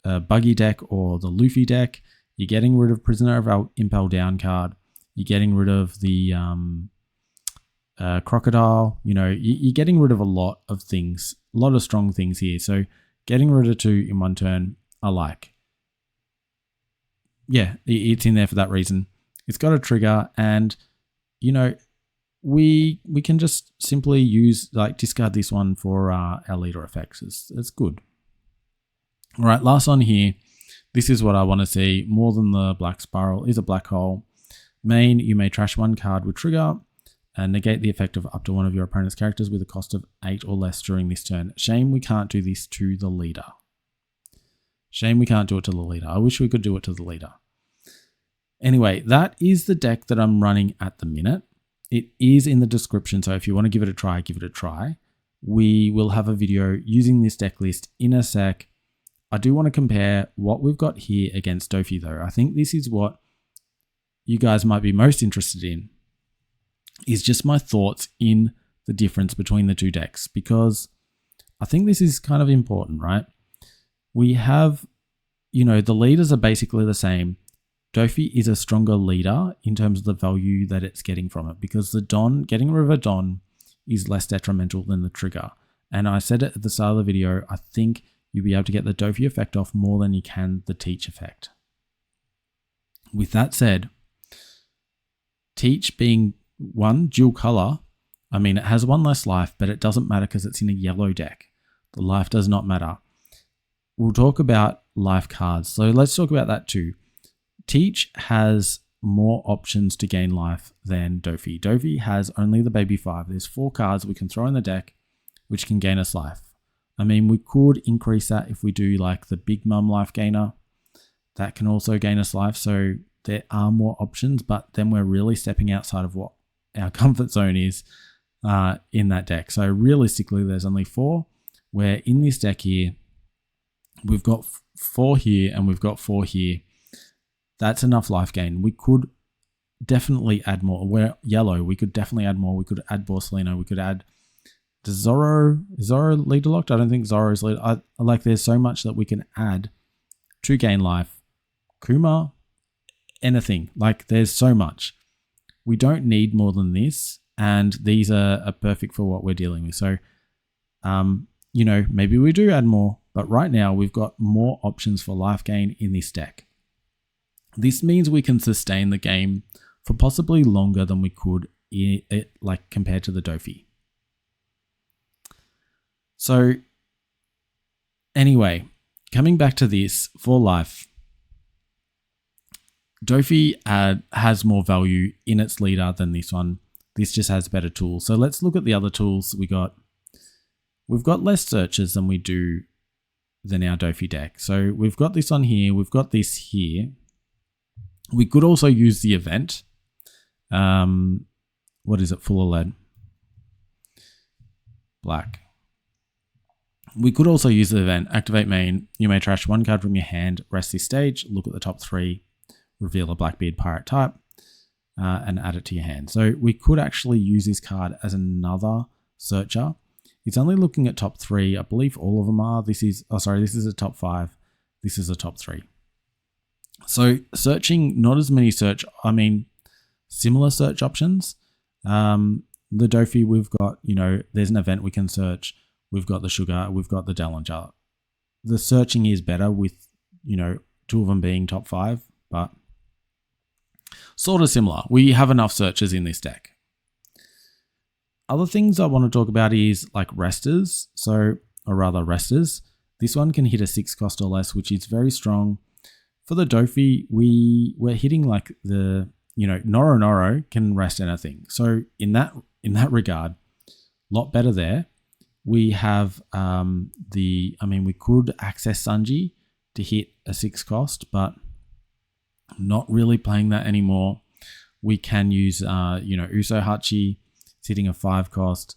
buggy deck or the Luffy deck. You're getting rid of Prisoner of Impel Down card. You're getting rid of the Crocodile. You're getting rid of a lot of things, a lot of strong things here. So getting rid of 2 in one turn, I like. Yeah, it's in there for that reason. It's got a trigger, and we can just simply discard this one for our leader effects. It's good. All right, last one here. This is what I want to see more than the Black Spiral is a Black Hole. Main, you may trash 1 card with trigger and negate the effect of up to 1 of your opponent's characters with a cost of 8 or less during this turn. Shame we can't do this to the leader. Shame we can't do it to the leader. I wish we could do it to the leader. Anyway, that is the deck that I'm running at the minute. It is in the description, so if you want to give it a try, give it a try. We will have a video using this deck list in a sec. I do want to compare what we've got here against Doffy though. I think this is what you guys might be most interested in, is just my thoughts in the difference between the 2 decks, because I think this is kind of important, right? We have, the leaders are basically the same. Doffy is a stronger leader in terms of the value that it's getting from it, because the Don, getting rid of a Don is less detrimental than the trigger. And I said it at the start of the video, I think you'll be able to get the Doffy effect off more than you can the Teach effect. With that said, Teach being 1 dual color, I mean, it has 1 less life, but it doesn't matter because it's in a yellow deck. The life does not matter. We'll talk about life cards. So let's talk about that too. Teach has more options to gain life than Doffy. Doffy has only the baby 5. There's 4 cards we can throw in the deck which can gain us life. I mean, we could increase that if we do like the Big Mum life gainer. That can also gain us life. So there are more options, but then we're really stepping outside of what our comfort zone is in that deck. So realistically, there's only 4, where in this deck here, we've got 4 here and we've got 4 here. That's enough life gain. We could definitely add more. We're yellow. We could definitely add more. We could add Borsalino. We could add... Does Zoro... Is Zoro leader locked? I don't think Zoro's leader... Like, there's so much that we can add to gain life. Kuma... Anything. Like, there's so much. We don't need more than this. And these are perfect for what we're dealing with. So, maybe we do add more. But right now, we've got more options for life gain in this deck. This means we can sustain the game for possibly longer than we could compared to the Doffy. So anyway, coming back to this for life, Doffy has more value in its leader than this one. This just has better tools. So let's look at the other tools we got. We've got less searches than we do than our Doffy deck. So we've got this on here. We've got this here. We could also use the event. what is it, full of lead. Black. We could also use the event, activate main. You may trash 1 card from your hand, rest this stage, look at the top 3, reveal a Blackbeard pirate type, and add it to your hand. So we could actually use this card as another searcher. It's only looking at top 3. I believe all of them are. This is a top 5. This is a top 3. So searching, not as many similar search options. The Doffy, we've got, there's an event we can search. We've got the Sugar, we've got the Dellinger. The searching is better with, 2 of them being top 5, but sort of similar. We have enough searches in this deck. Other things I want to talk about is like resters. Resters. This one can hit a 6 cost or less, which is very strong. For the Doffy, we're hitting like the, Noro can rest anything. So in that regard, lot better there. We have we could access Sanji to hit a 6 cost, but not really playing that anymore. We can use, Uso Hachi, hitting a 5 cost.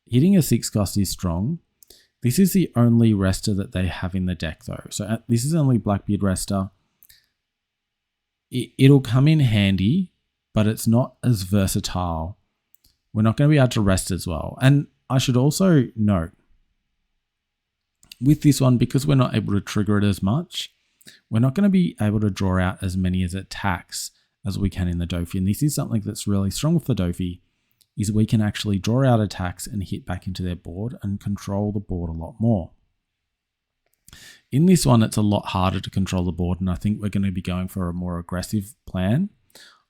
Hitting a 6 cost is strong. This is the only rester that they have in the deck though. So this is only Blackbeard rester. It'll come in handy, but it's not as versatile. We're not going to be able to rest as well. And I should also note, with this one, because we're not able to trigger it as much, we're not going to be able to draw out as many as attacks as we can in the Doffy. And this is something that's really strong with the Doffy, is we can actually draw out attacks and hit back into their board and control the board a lot more. In this one, it's a lot harder to control the board, and I think we're going to be going for a more aggressive plan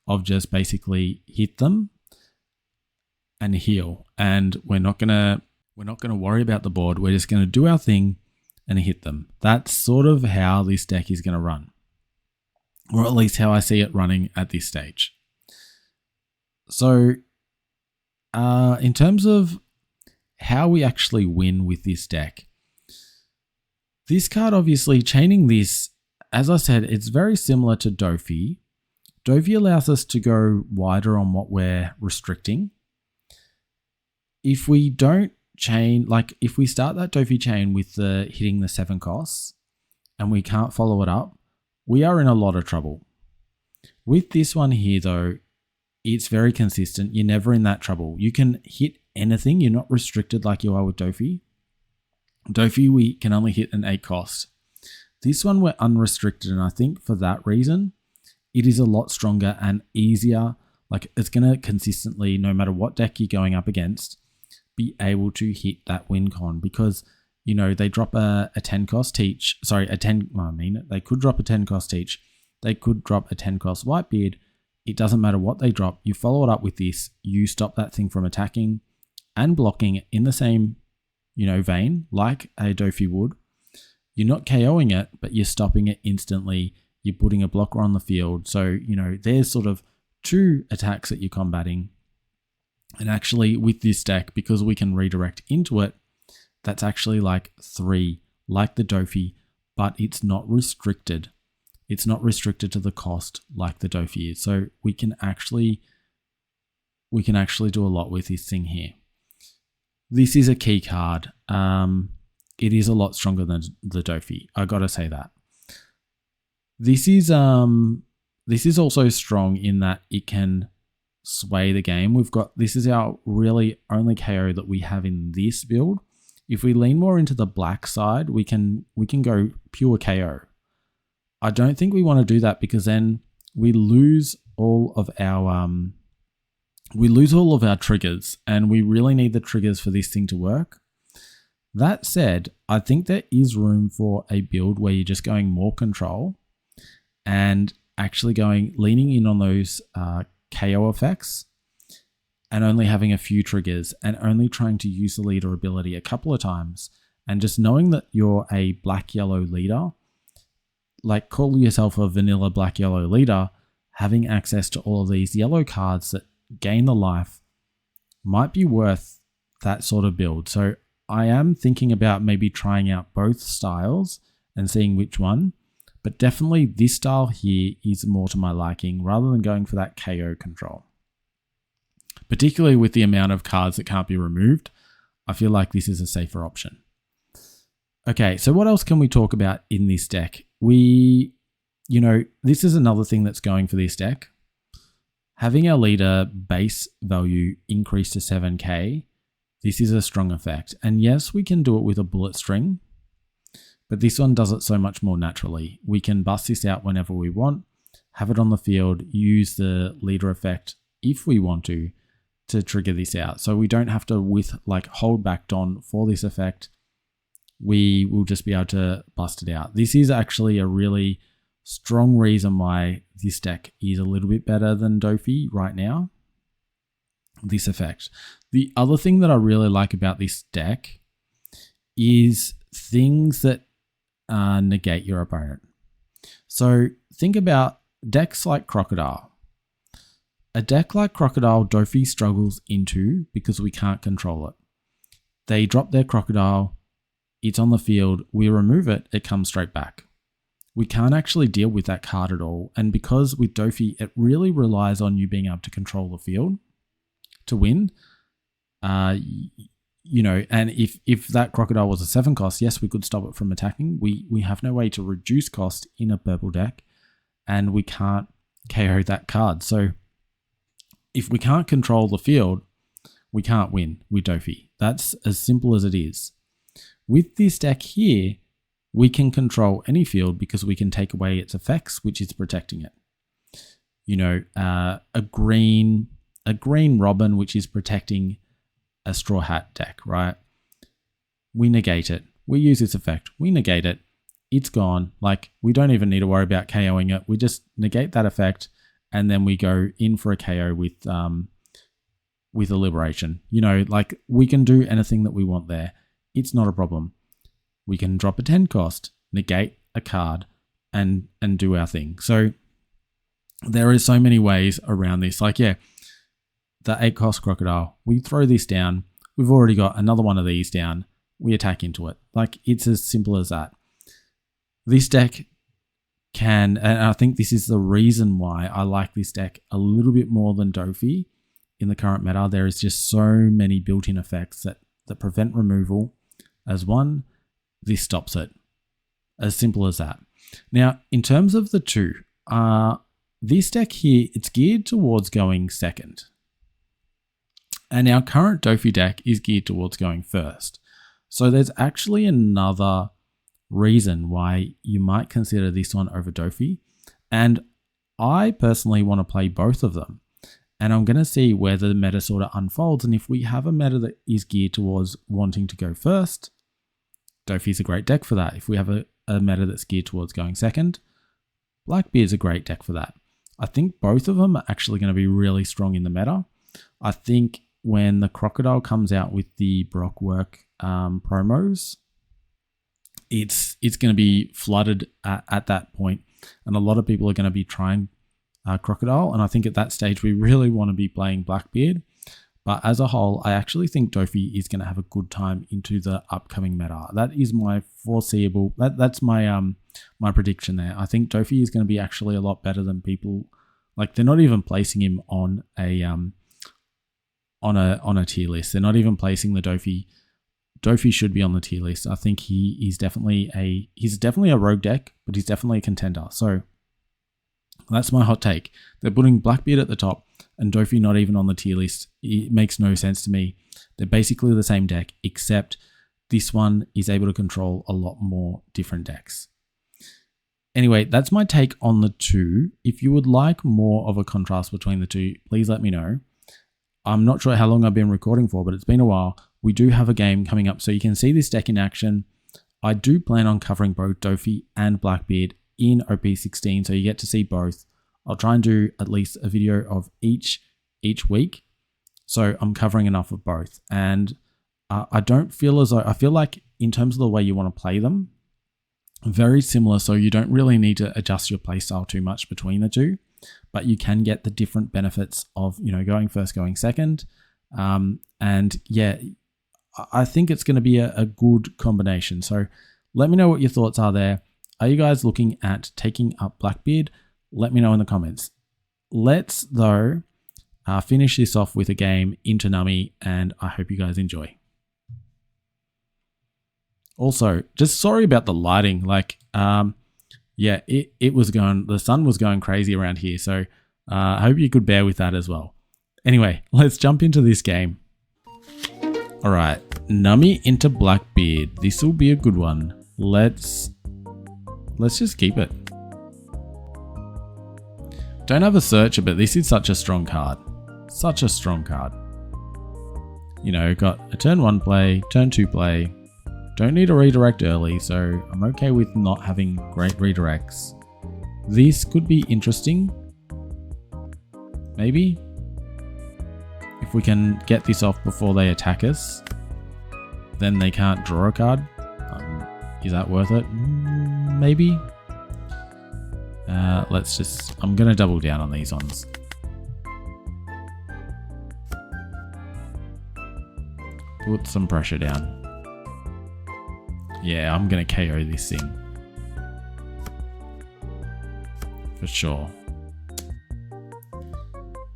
of just basically hit them and heal. And we're not gonna worry about the board. We're just gonna do our thing and hit them. That's sort of how this deck is gonna run, or at least how I see it running at this stage. So, in terms of how we actually win with this deck, this card obviously chaining this, as I said, it's very similar to Doffy. Doffy allows us to go wider on what we're restricting. If we don't chain, like if we start that Doffy chain with the hitting the 7 costs and we can't follow it up, we are in a lot of trouble. With this one here though, it's very consistent. You're never in that trouble. You can hit anything. You're not restricted like you are with Doffy. Doffy, we can only hit an 8 cost. This one we're unrestricted, and I think for that reason, it is a lot stronger and easier. Like it's going to consistently, no matter what deck you're going up against, be able to hit that win con, because they drop a 10 cost each. They could drop a 10 cost each. They could drop a 10 cost Whitebeard. It doesn't matter what they drop. You follow it up with this. You stop that thing from attacking and blocking in the same, vein like a Doffy would. You're not KOing it, but you're stopping it instantly. You're putting a blocker on the field. So, there's sort of 2 attacks that you're combating. And actually with this deck, because we can redirect into it, that's actually like 3, like the Doffy, but it's not restricted. It's not restricted to the cost like the Doffy is. So we can actually do a lot with this thing here. This is a key card. It is a lot stronger than the Doffy. I gotta say that. This is also strong in that it can sway the game. This is our really only KO that we have in this build. If we lean more into the black side, we can go pure KO. I don't think we want to do that, because then we lose all of our triggers, and we really need the triggers for this thing to work. That said, I think there is room for a build where you're just going more control and actually leaning in on those KO effects and only having a few triggers and only trying to use the leader ability a couple of times, and just knowing that you're a black-yellow leader, like call yourself a vanilla black-yellow leader, having access to all of these yellow cards that gain the life might be worth that sort of build. So I am thinking about maybe trying out both styles and seeing which one, but definitely this style here is more to my liking rather than going for that KO control. particularly with the amount of cards that can't be removed. I feel like this is a safer option. Okay, so what else can we talk about in this deck? This is another thing that's going for this deck. Having our leader base value increase to 7k, this is a strong effect. And yes, we can do it with a bullet string, but this one does it so much more naturally. We can bust this out whenever we want, have it on the field, use the leader effect if we want to trigger this out. So we don't have to hold back Don for this effect. We will just be able to bust it out. This is actually a really strong reason why this deck is a little bit better than Doffy right now. This effect. The other thing that I really like about this deck is things that negate your opponent. So think about decks like Crocodile. A deck like Crocodile, Doffy struggles into because we can't control it. They drop their Crocodile, it's on the field, we remove it, it comes straight back. We can't actually deal with that card at all. And because with Doffy, it really relies on you being able to control the field to win. And if that Crocodile was a 7 cost, yes, we could stop it from attacking. We have no way to reduce cost in a purple deck, and we can't KO that card. So if we can't control the field, we can't win with Doffy. That's as simple as it is. With this deck here, we can control any field because we can take away its effects, which is protecting it. A green Robin, which is protecting a Straw Hat deck, right? We negate it. We use this effect. We negate it. It's gone. We don't even need to worry about KOing it. We just negate that effect, and then we go in for a KO with a Liberation. We can do anything that we want there. It's not a problem. We can drop a 10 cost, negate a card, and do our thing. So there is so many ways around this. The 8 cost Crocodile, we throw this down. We've already got another one of these down. We attack into it. It's as simple as that. This deck and I think this is the reason why I like this deck a little bit more than Doffy in the current meta. There is just so many built-in effects that prevent removal. As one, this stops it. As simple as that. Now, in terms of the two, this deck here, it's geared towards going second. And our current Doffy deck is geared towards going first. So there's actually another reason why you might consider this one over Doffy. And I personally want to play both of them. And I'm going to see where the meta sort of unfolds. And if we have a meta that is geared towards wanting to go first, Doffy is a great deck for that. If we have a meta that's geared towards going second, Blackbeard is a great deck for that. I think both of them are actually going to be really strong in the meta. I think when the Crocodile comes out with the Brockwork promos, it's going to be flooded at that point, and a lot of people are going to be trying Crocodile, and I think at that stage we really want to be playing Blackbeard. But as a whole, I actually think Doffy is going to have a good time into the upcoming meta. That is my foreseeable. That's my my prediction there. I think Doffy is going to be actually a lot better than people. They're not even placing him on a tier list. They're not even placing the Doffy. Doffy should be on the tier list. I think he's definitely a rogue deck, but he's definitely a contender. So that's my hot take. They're putting Blackbeard at the top and Doffy not even on the tier list. It makes no sense to me. They're basically the same deck, except this one is able to control a lot more different decks. Anyway, that's my take on the two. If you would like more of a contrast between the two, please let me know. I'm not sure how long I've been recording for, but it's been a while. We do have a game coming up, so you can see this deck in action. I do plan on covering both Doffy and Blackbeard in OP16, so you get to see both. I'll try and do at least a video of each week, so I'm covering enough of both. And I don't feel as though, I feel like in terms of the way you want to play them, very similar, so you don't really need to adjust your playstyle too much between the two, but you can get the different benefits of, going first, going second. And yeah, I think it's going to be a good combination. So let me know what your thoughts are there. Are you guys looking at taking up Blackbeard? Let me know in the comments. Let's, though, finish this off with a game into Nami, and I hope you guys enjoy. Also, just sorry about the lighting. Like, yeah, it was going, the sun was going crazy around here. So I hope you could bear with that as well. Anyway, let's jump into this game. All right, Nami into Blackbeard. This will be a good one. Let's just keep it. Don't have a searcher, but this is such a strong card. Such a strong card. You know, got a turn 1 play, turn 2 play. Don't need a redirect early, so I'm okay with not having great redirects. This could be interesting. Maybe. If we can get this off before they attack us, then they can't draw a card. Is that worth it? Maybe. Let's just, I'm going to double down on these ones. Put some pressure down. Yeah, I'm going to KO this thing. For sure.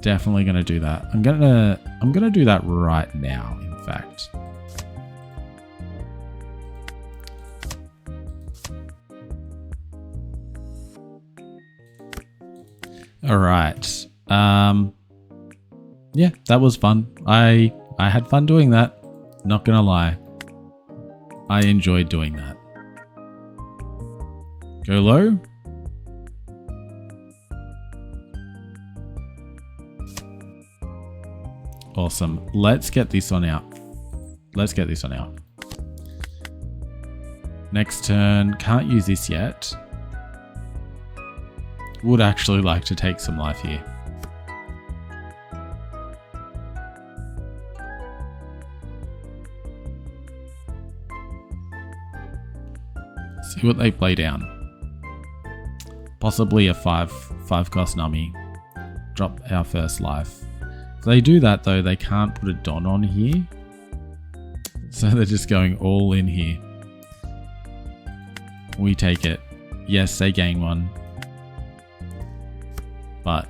Definitely going to do that. I'm going to do that right now, in fact. All right. Yeah, that was fun. I had fun doing that. Not gonna lie. I enjoyed doing that. Go low. Awesome. Let's get this one out. Let's get this one out. Next turn. Can't use this yet. Would actually like to take some life here. See what they play down. Possibly a 5 cost Nami. Drop our first life. If they do that though, they can't put a Don on here. So they're just going all in here. We take it. Yes, they gain 1. But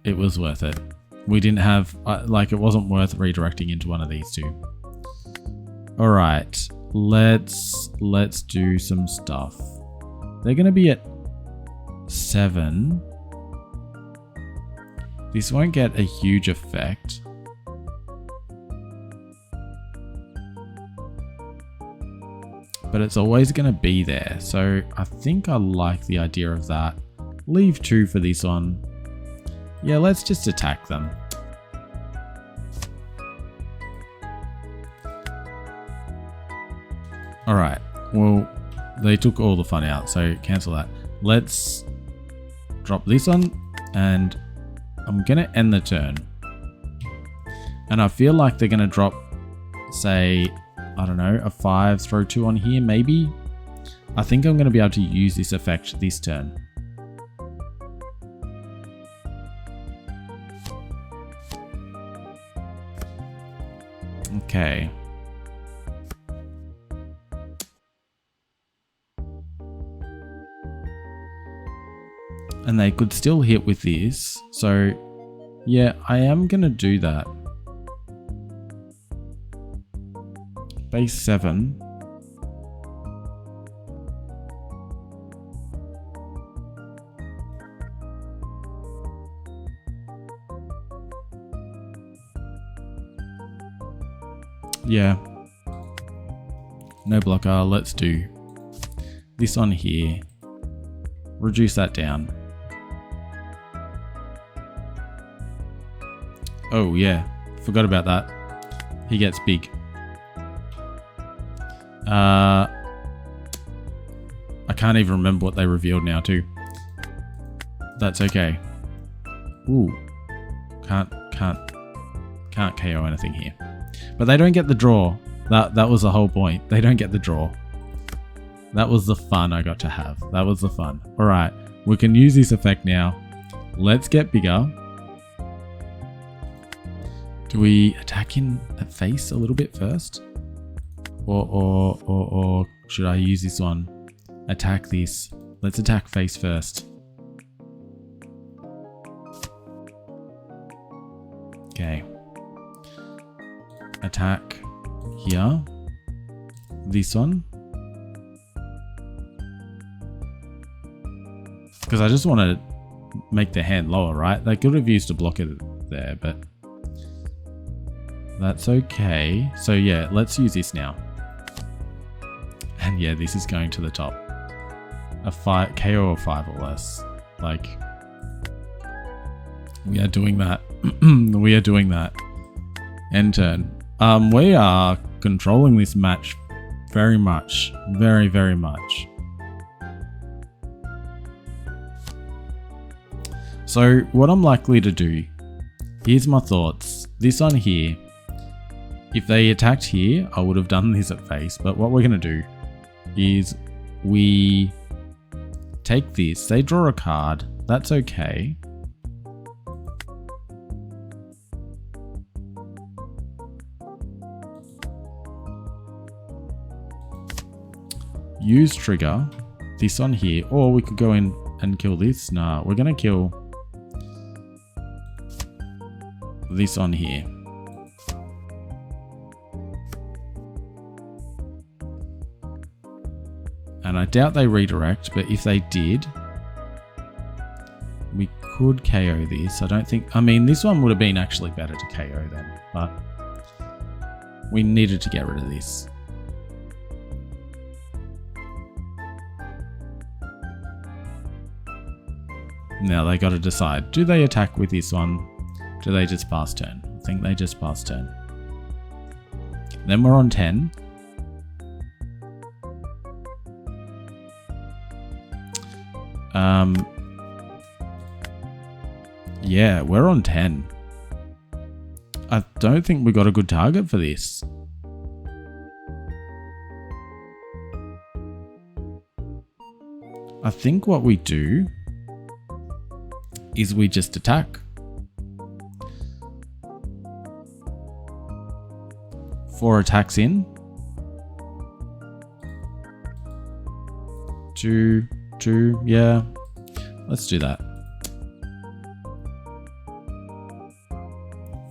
it was worth it. We didn't have, like, it wasn't worth redirecting into one of these two. All right, let's do some stuff. They're going to be at 7. This won't get a huge effect. But it's always going to be there. So I think I like the idea of that. Leave 2 for this one. Yeah, let's just attack them. Alright, well, they took all the fun out, so cancel that. Let's drop this one, and I'm going to end the turn. And I feel like they're going to drop, say, I don't know, a 5, throw 2 on here, maybe? I think I'm going to be able to use this effect this turn. Okay. And they could still hit with this. So, yeah, I am going to do that. Base 7. Yeah. No blocker. Let's do this on here. Reduce that down. Oh yeah. Forgot about that. He gets big. I can't even remember what they revealed now too. That's okay. Ooh. Can't KO anything here. But they don't get the draw. That was the whole point. They don't get the draw. That was the fun I got to have. That was the fun. Alright, we can use this effect now. Let's get bigger. Do we attack in the face a little bit first? Or should I use this one? Attack this. Let's attack face first. Okay. Attack here. This one. Because I just want to make the hand lower, right? They could have used a blocker there, but that's okay. So yeah, let's use this now. And yeah, this is going to the top. A 5 KO of 5 or less. Like, we are doing that. We are doing that. End turn. We are controlling this match very much. Very, very much. So what I'm likely to do, here's my thoughts. This one here, if they attacked here, I would have done this at face. But what we're going to do is we take this. They draw a card. That's okay. Use trigger. This one here. Or we could go in and kill this. Nah, we're going to kill this on here. And I doubt they redirect, but if they did, we could KO this. I don't think, I mean, this one would have been actually better to KO then, but we needed to get rid of this. Now they got to decide, do they attack with this one? Do they just pass turn? I think they just pass turn. Then we're on 10. Yeah, we're on 10. I don't think we got a good target for this. I think what we do is we just attack. 4 attacks in. 2, yeah. Let's do that.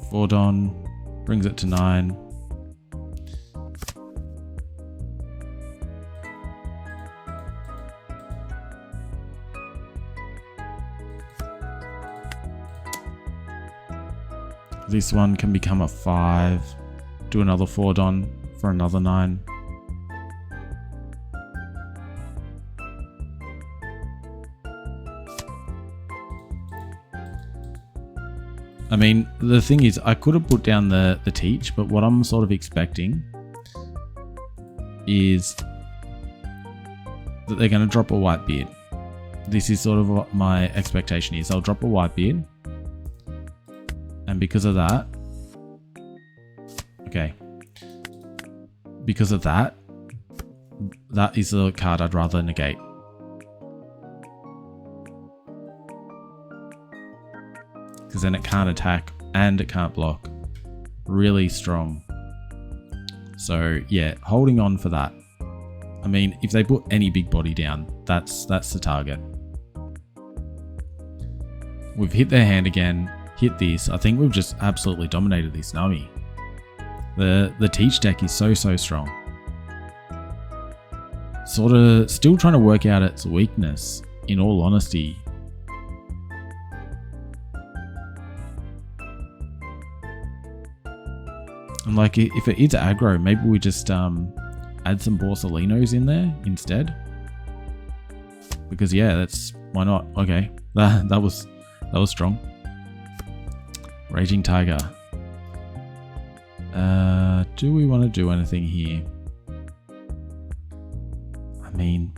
4 Don, brings it to 9. This one can become a 5. Do another 4 Don for another 9. I mean, the thing is, I could have put down the teach, but what I'm sort of expecting is that they're going to drop a Whitebeard. This is sort of what my expectation is. They'll drop a Whitebeard. And because of that, okay, because of that, that is a card I'd rather negate. Because then it can't attack and it can't block. Really strong. So yeah, holding on for that. I mean, if they put any big body down, that's the target. We've hit their hand again, hit this. I think we've just absolutely dominated this Nami. The Teach deck is so strong. Sort of still trying to work out its weakness, in all honesty. And like, if it is aggro, maybe we just add some Borsalinos in there instead. Because yeah, that's, why not? Okay, that was strong. Raging Tiger. Do we want to do anything here? I mean,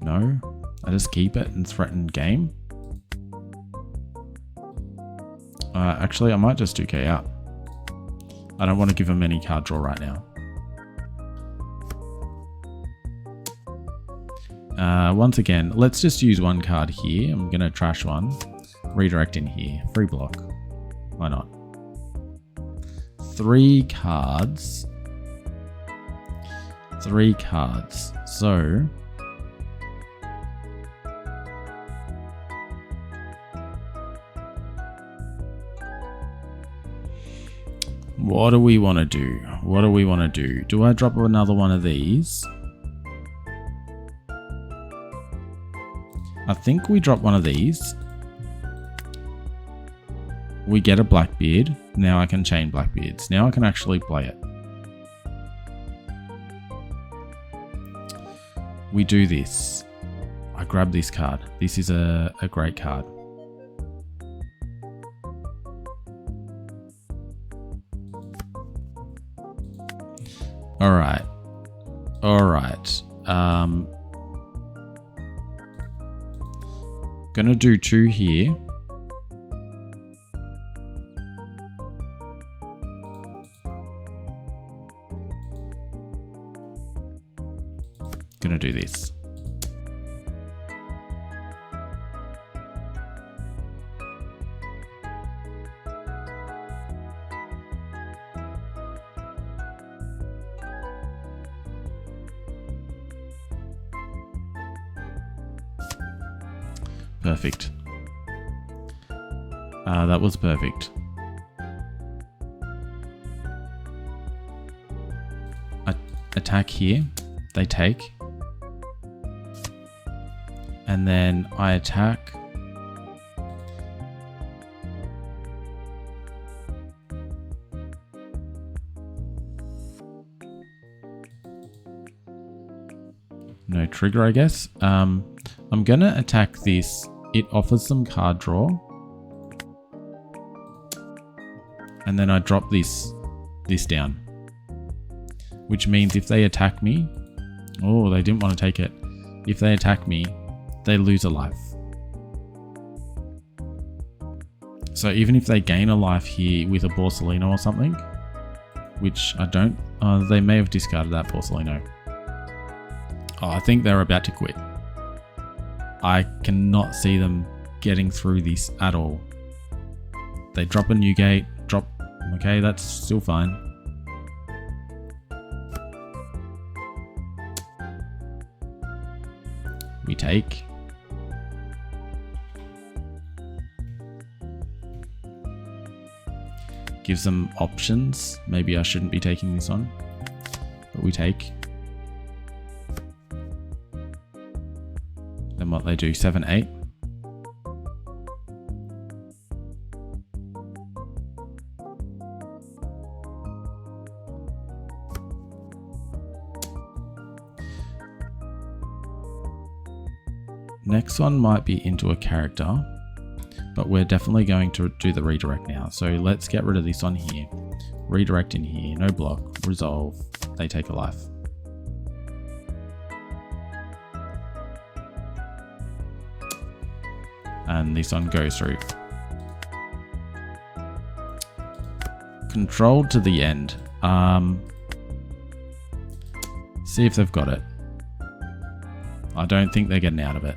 no. I just keep it and threaten game. Actually, I might just do K out. I don't want to give him any card draw right now. Once again, let's just use one card here. I'm going to trash one. Redirect in here. Free block. Why not? 3 cards. 3 cards. So... What do we want to do? What do we want to do? Do I drop another one of these? I think we drop one of these. We get a Blackbeard. Now I can chain Blackbeards. Now I can actually play it. We do this. I grab this card. This is a great card. Alright. Alright. Gonna do 2 here. Gonna do this. Perfect. That was perfect. Attack here. They take. And then I attack. No trigger, I guess. I'm gonna attack this. It offers some card draw. And then I drop this down. Which means if they attack me... Oh, they didn't want to take it. If they attack me, they lose a life. So even if they gain a life here with a Borsalino or something, which I don't... they may have discarded that Borsalino. Oh, I think they're about to quit. I cannot see them getting through this at all. They drop a new gate, drop... Okay, that's still fine. We take. Gives them options. Maybe I shouldn't be taking this on, but we take. Then what they do, 7, 8. Next one might be into a character, but we're definitely going to do the redirect now. So let's get rid of this on here. Redirect in here, no block, resolve, they take a life. And this one goes through. Controlled to the end. See if they've got it. I don't think they're getting out of it.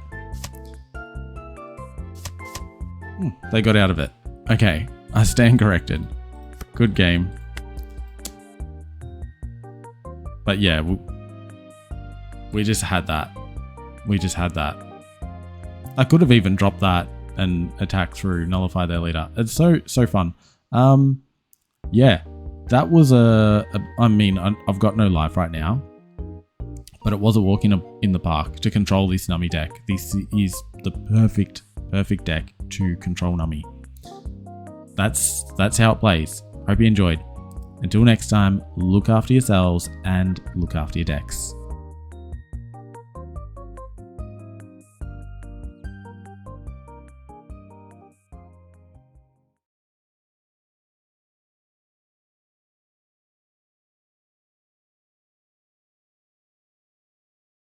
They got out of it. Okay, I stand corrected. Good game. But yeah, we just had that. We just had that. I could have even dropped that and attacked through, nullify their leader. It's so fun. Yeah, that was I mean, I've got no life right now, but it was a walk in the park to control this Nami deck. This is the perfect deck to control Nami. That's how it plays. Hope you enjoyed. Until next time, look after yourselves and look after your decks.